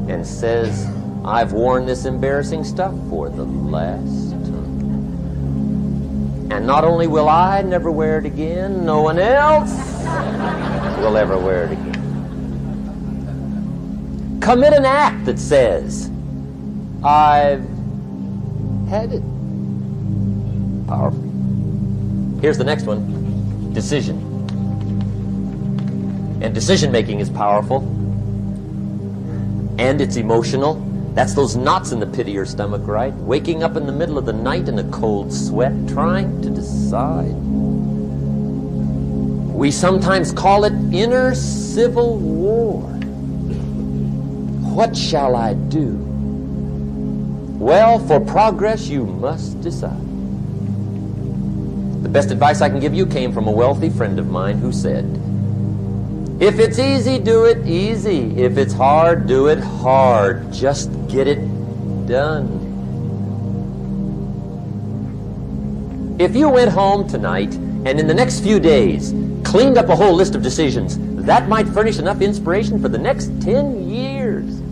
and says, I've worn this embarrassing stuff for the last time. And not only will I never wear it again, no one else will ever wear it again. Commit an act that says, I've had it. Powerful. Here's the next one, decision. And decision making is powerful. And it's emotional. That's those knots in the pit of your stomach, right? Waking up in the middle of the night in a cold sweat, trying to decide. We sometimes call it inner civil war. What shall I do? Well, for progress, you must decide. The best advice I can give you came from a wealthy friend of mine who said, if it's easy, do it easy. If it's hard, do it hard. Just get it done. If you went home tonight and in the next few days cleaned up a whole list of decisions, that might furnish enough inspiration for the next 10 years.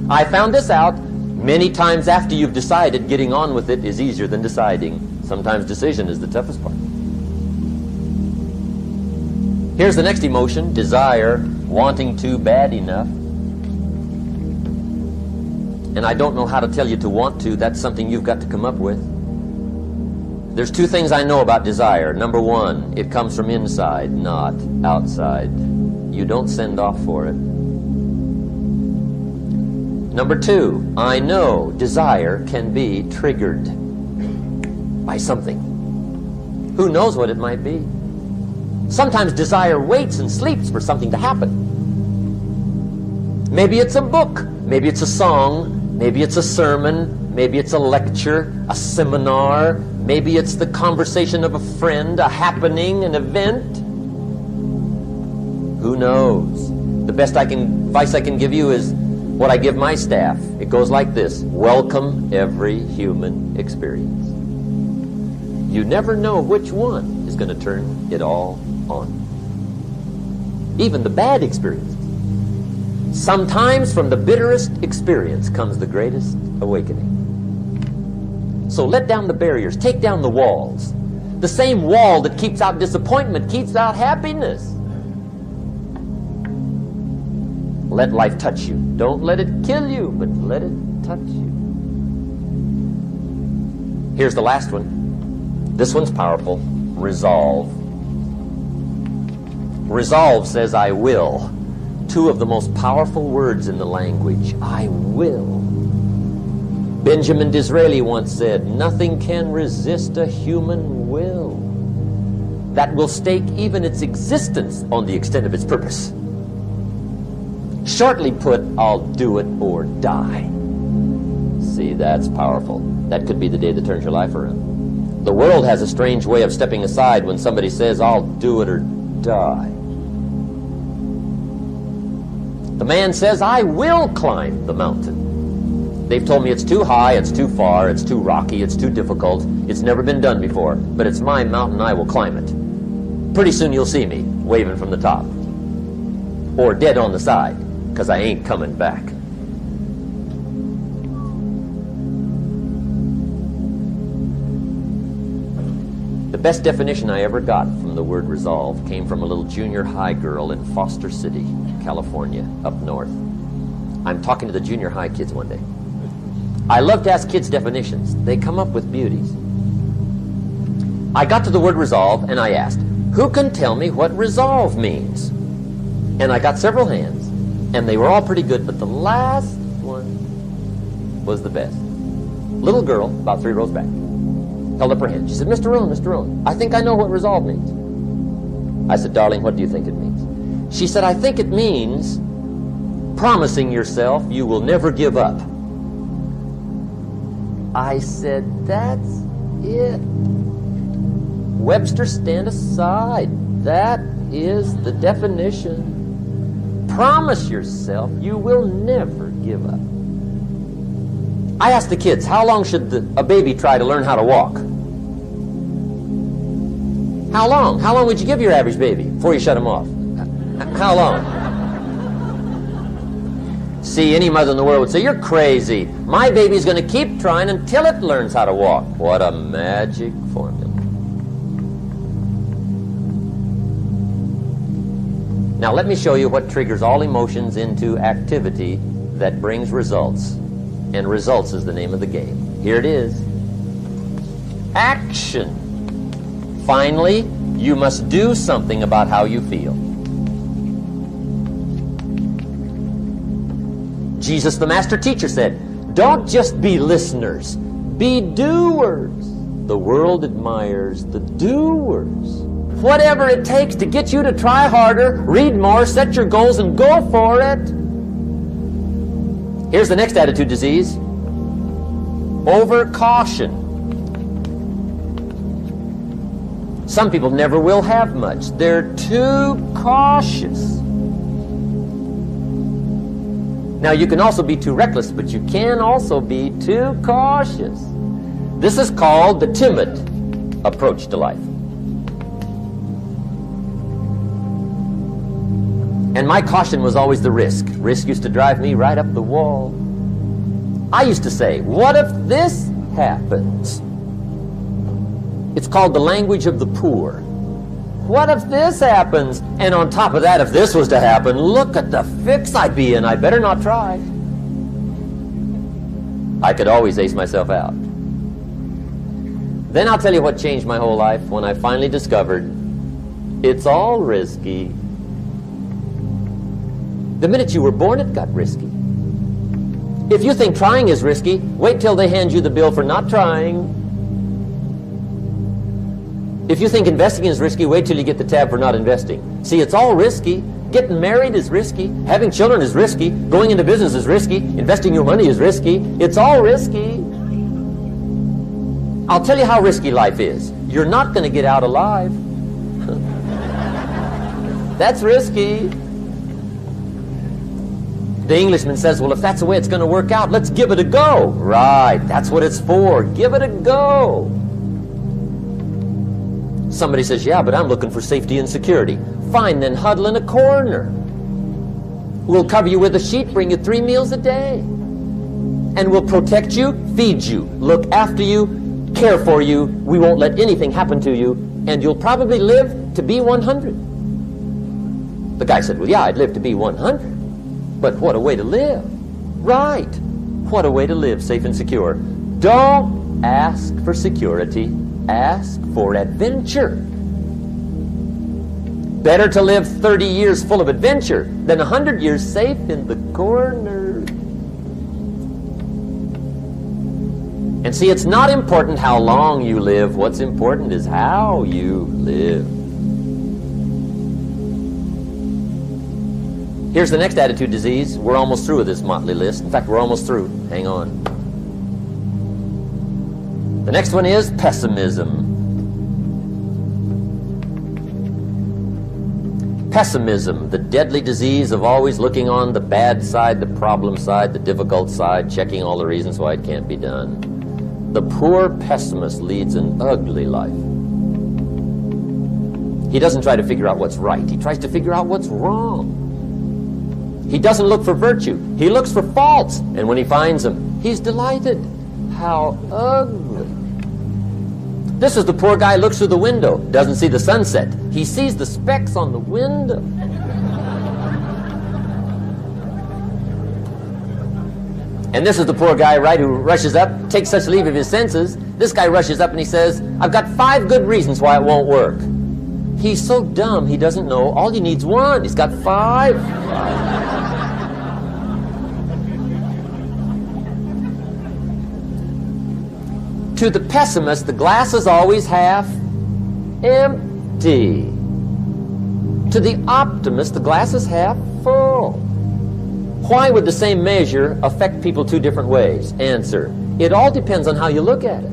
I found this out many times after you've decided. Getting on with it is easier than deciding. Sometimes decision is the toughest part. Here's the next emotion, desire, wanting to bad enough. And I don't know how to tell you to want to. That's something you've got to come up with. There's 2 things I know about desire. Number 1, it comes from inside, not outside. You don't send off for it. Number 2, I know desire can be triggered by something. Who knows what it might be? Sometimes desire waits and sleeps for something to happen. Maybe it's a book, maybe it's a song, maybe it's a sermon, maybe it's a lecture, a seminar, maybe it's the conversation of a friend, a happening, an event. Who knows? The best advice I can give you is what I give my staff. It goes like this: welcome every human experience. You never know which one is going to turn it all on. Even the bad experiences. Sometimes from the bitterest experience comes the greatest awakening. So let down the barriers, take down the walls. The same wall that keeps out disappointment keeps out happiness. Let life touch you. Don't let it kill you, but let it touch you. Here's the last one. This one's powerful. Resolve. Resolve says, I will. Two of the most powerful words in the language. I will. Benjamin Disraeli once said, nothing can resist a human will that will stake even its existence on the extent of its purpose. Shortly put, I'll do it or die. See, that's powerful. That could be the day that turns your life around. The world has a strange way of stepping aside when somebody says, I'll do it or die. The man says, I will climb the mountain. They've told me it's too high, it's too far, it's too rocky, it's too difficult, it's never been done before, but it's my mountain, I will climb it. Pretty soon you'll see me waving from the top. Or dead on the side, because I ain't coming back. The best definition I ever got from the word resolve came from a little junior high girl in Foster City, California, up north. I'm talking to the junior high kids one day. I love to ask kids definitions. They come up with beauties. I got to the word resolve and I asked, who can tell me what resolve means? And I got several hands, and they were all pretty good, but the last one was the best. Little girl, about 3 rows back, held up her hand. She said, Mr. Rohn, I think I know what resolve means. I said, darling, what do you think it means? She said, I think it means promising yourself you will never give up. I said, that's it. Webster, stand aside. That is the definition. Promise yourself you will never give up. I asked the kids, how long should a baby try to learn how to walk? How long? How long would you give your average baby before you shut him off? How long? See, any mother in the world would say, you're crazy. My baby's going to keep trying until it learns how to walk. What a magic formula. Now let me show you what triggers all emotions into activity that brings results. And results is the name of the game. Here it is. Action. Finally, you must do something about how you feel. Jesus, the master teacher, said, don't just be listeners, be doers. The world admires the doers. Whatever it takes to get you to try harder, read more, set your goals, and go for it. Here's the next attitude disease. Overcaution. Some people never will have much. They're too cautious. Now, you can also be too reckless, but you can also be too cautious. This is called the timid approach to life. And my caution was always the risk. Risk used to drive me right up the wall. I used to say, what if this happens? It's called the language of the poor. What if this happens? And on top of that, if this was to happen, look at the fix I'd be in. I better not try. I could always ace myself out. Then I'll tell you what changed my whole life when I finally discovered it's all risky. The minute you were born, it got risky. If you think trying is risky, wait till they hand you the bill for not trying. If you think investing is risky, wait till you get the tab for not investing. See, it's all risky. Getting married is risky. Having children is risky. Going into business is risky. Investing your money is risky. It's all risky. I'll tell you how risky life is. You're not going to get out alive. That's risky. The Englishman says, well, if that's the way it's going to work out, let's give it a go. Right, that's what it's for. Give it a go. Somebody says, yeah, but I'm looking for safety and security. Fine, then huddle in a corner. We'll cover you with a sheet, bring you 3 meals a day. And we'll protect you, feed you, look after you, care for you. We won't let anything happen to you. And you'll probably live to be 100. The guy said, well, yeah, I'd live to be 100. But what a way to live. Right. What a way to live, safe and secure. Don't ask for security. Ask for adventure. Better to live 30 years full of adventure than 100 years safe in the corner. And see, it's not important how long you live. What's important is how you live. Here's the next attitude disease. We're almost through with this motley list. In fact, we're almost through. Hang on. The next one is pessimism. Pessimism, the deadly disease of always looking on the bad side, the problem side, the difficult side, checking all the reasons why it can't be done. The poor pessimist leads an ugly life. He doesn't try to figure out what's right. He tries to figure out what's wrong. He doesn't look for virtue. He looks for faults. And when he finds them, he's delighted. How ugly. This is the poor guy who looks through the window, doesn't see the sunset. He sees the specks on the window. And this is the poor guy, right, who rushes up, takes such leave of his senses. This guy rushes up and he says, I've got 5 good reasons why it won't work. He's so dumb, he doesn't know. All he needs 1. He's got 5. To the pessimist, the glass is always half empty. To the optimist, the glass is half full. Why would the same measure affect people 2 different ways? Answer: it all depends on how you look at it.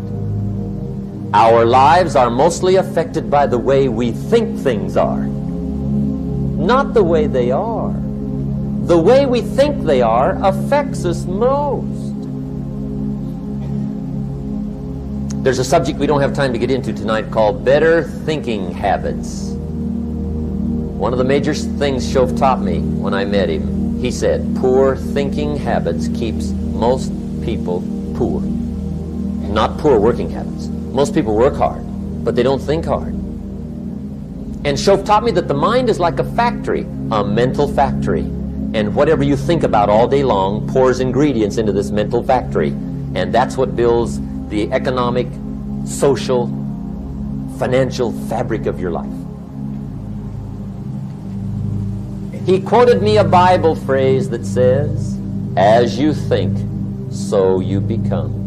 Our lives are mostly affected by the way we think things are, not the way they are. The way we think they are affects us most. There's a subject we don't have time to get into tonight called better thinking habits. One of the major things Shove taught me when I met him, he said, poor thinking habits keeps most people poor. Not poor working habits. Most people work hard, but they don't think hard. And Shove taught me that the mind is like a factory, a mental factory. And whatever you think about all day long pours ingredients into this mental factory. And that's what builds the economic, social, financial fabric of your life. He quoted me a Bible phrase that says, as you think, so you become.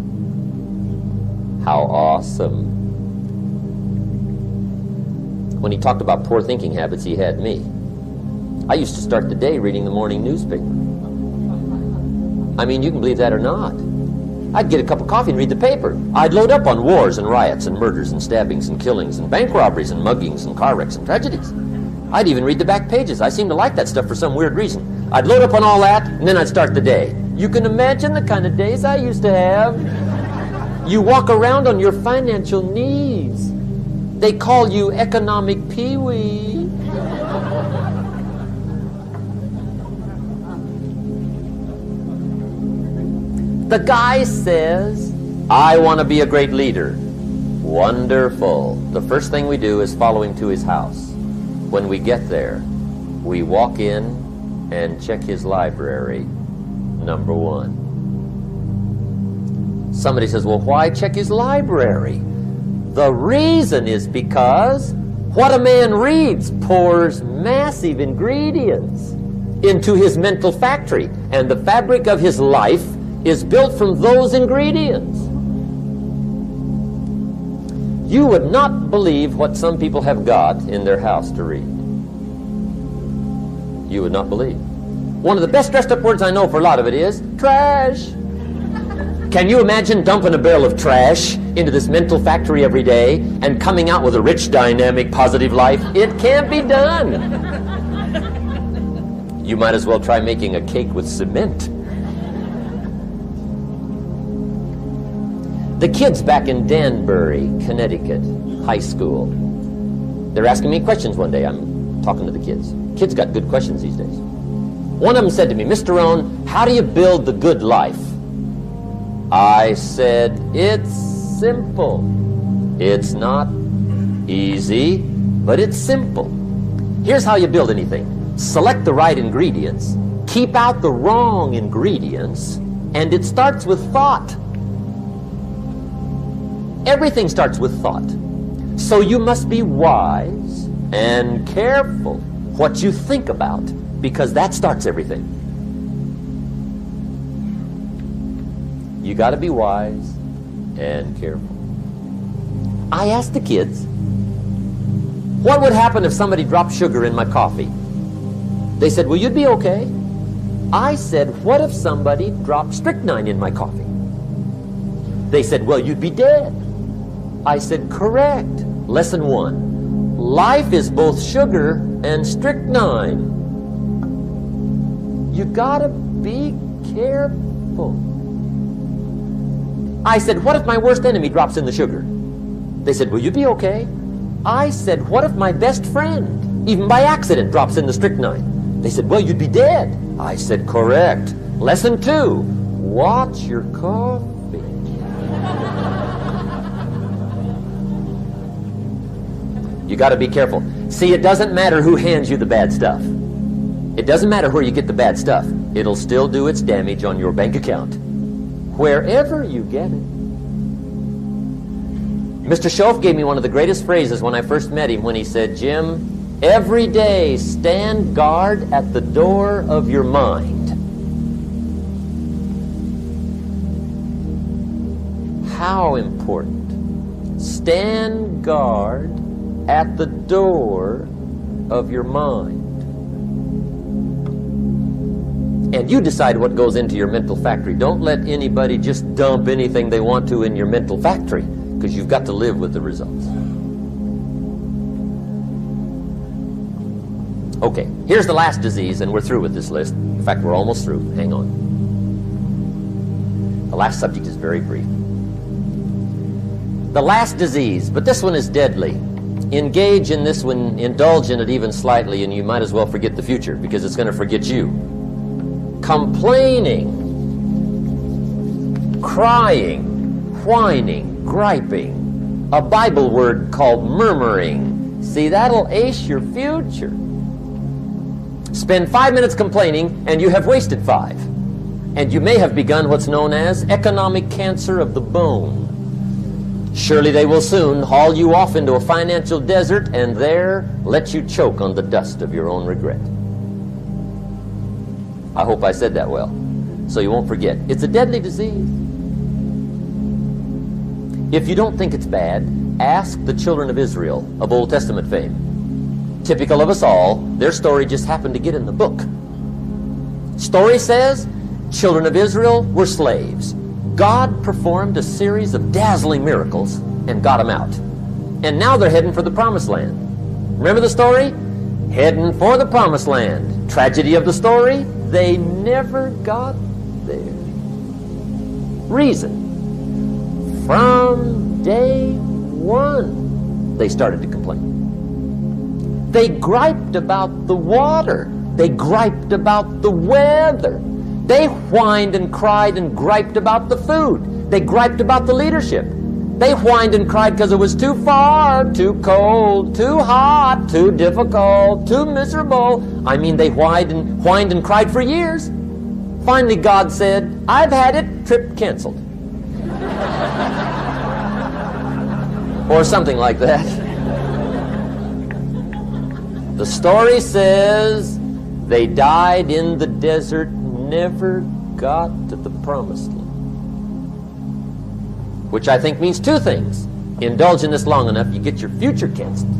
How awesome. When he talked about poor thinking habits, he had me. I used to start the day reading the morning newspaper. I mean, you can believe that or not. I'd get a cup of coffee and read the paper. I'd load up on wars and riots and murders and stabbings and killings and bank robberies and muggings and car wrecks and tragedies. I'd even read the back pages. I seem to like that stuff for some weird reason. I'd load up on all that, and then I'd start the day. You can imagine the kind of days I used to have. You walk around on your financial knees. They call you economic peewee. The guy says, I want to be a great leader. Wonderful. The first thing we do is follow him to his house. When we get there, we walk in and check his library, number 1. Somebody says, well, why check his library? The reason is because what a man reads pours massive ingredients into his mental factory, and the fabric of his life is built from those ingredients. You would not believe what some people have got in their house to read. You would not believe. One of the best dressed up words I know for a lot of it is trash. Can you imagine dumping a barrel of trash into this mental factory every day and coming out with a rich, dynamic, positive life? It can't be done. You might as well try making a cake with cement. The kids back in Danbury, Connecticut, high school, they're asking me questions one day. I'm talking to the kids. Kids got good questions these days. One of them said to me, Mr. Rohn, how do you build the good life? I said, it's simple. It's not easy, but it's simple. Here's how you build anything. Select the right ingredients, keep out the wrong ingredients, and it starts with thought. Everything starts with thought. So you must be wise and careful what you think about, because that starts everything. You got to be wise and careful. I asked the kids, what would happen if somebody dropped sugar in my coffee? They said, well, you'd be okay. I said, what if somebody dropped strychnine in my coffee? They said, well, you'd be dead. I said, correct. Lesson 1. Life is both sugar and strychnine. You gotta be careful. I said, what if my worst enemy drops in the sugar? They said, will you be okay? I said, what if my best friend, even by accident, drops in the strychnine? They said, well, you'd be dead. I said, correct. Lesson 2, watch your coffee. You got to be careful. See, it doesn't matter who hands you the bad stuff. It doesn't matter where you get the bad stuff. It'll still do its damage on your bank account, wherever you get it. Mr. Schoaf gave me one of the greatest phrases when I first met him, when he said, Jim, every day stand guard at the door of your mind. How important. Stand guard at the door of your mind. And you decide what goes into your mental factory. Don't let anybody just dump anything they want to in your mental factory, because you've got to live with the results. Okay, here's the last disease, and we're through with this list. In fact, we're almost through. Hang on. The last subject is very brief. The last disease, but this one is deadly. Engage in this one, indulge in it even slightly, and you might as well forget the future, because it's going to forget you. Complaining, crying, whining, griping, a Bible word called murmuring. See, that'll ace your future. Spend 5 minutes complaining, and you have wasted 5. And you may have begun what's known as economic cancer of the bone. Surely they will soon haul you off into a financial desert, and there let you choke on the dust of your own regret. I hope I said that well, so you won't forget. It's a deadly disease. If you don't think it's bad, ask the children of Israel of Old Testament fame. Typical of us all, their story just happened to get in the book. Story says, children of Israel were slaves. God performed a series of dazzling miracles and got them out. And now they're heading for the promised land. Remember the story? Heading for the promised land. Tragedy of the story, they never got there. Reason. From day one, they started to complain. They griped about the water. They griped about the weather. They whined and cried and griped about the food. They griped about the leadership. They whined and cried because it was too far, too cold, too hot, too difficult, too miserable. I mean, they whined and cried for years. Finally, God said, I've had it, trip canceled. Or something like that. The story says they died in the desert, never got to the promised land. Which I think means 2 things. Indulge in this long enough, you get your future canceled.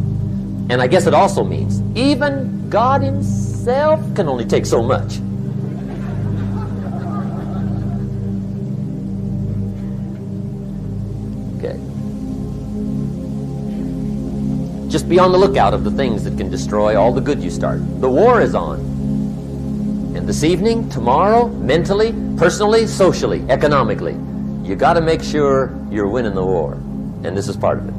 And I guess it also means even God himself can only take so much. Okay. Just be on the lookout of the things that can destroy all the good you start. The war is on. And this evening, tomorrow, mentally, personally, socially, economically, you got to make sure you're winning the war. And this is part of it.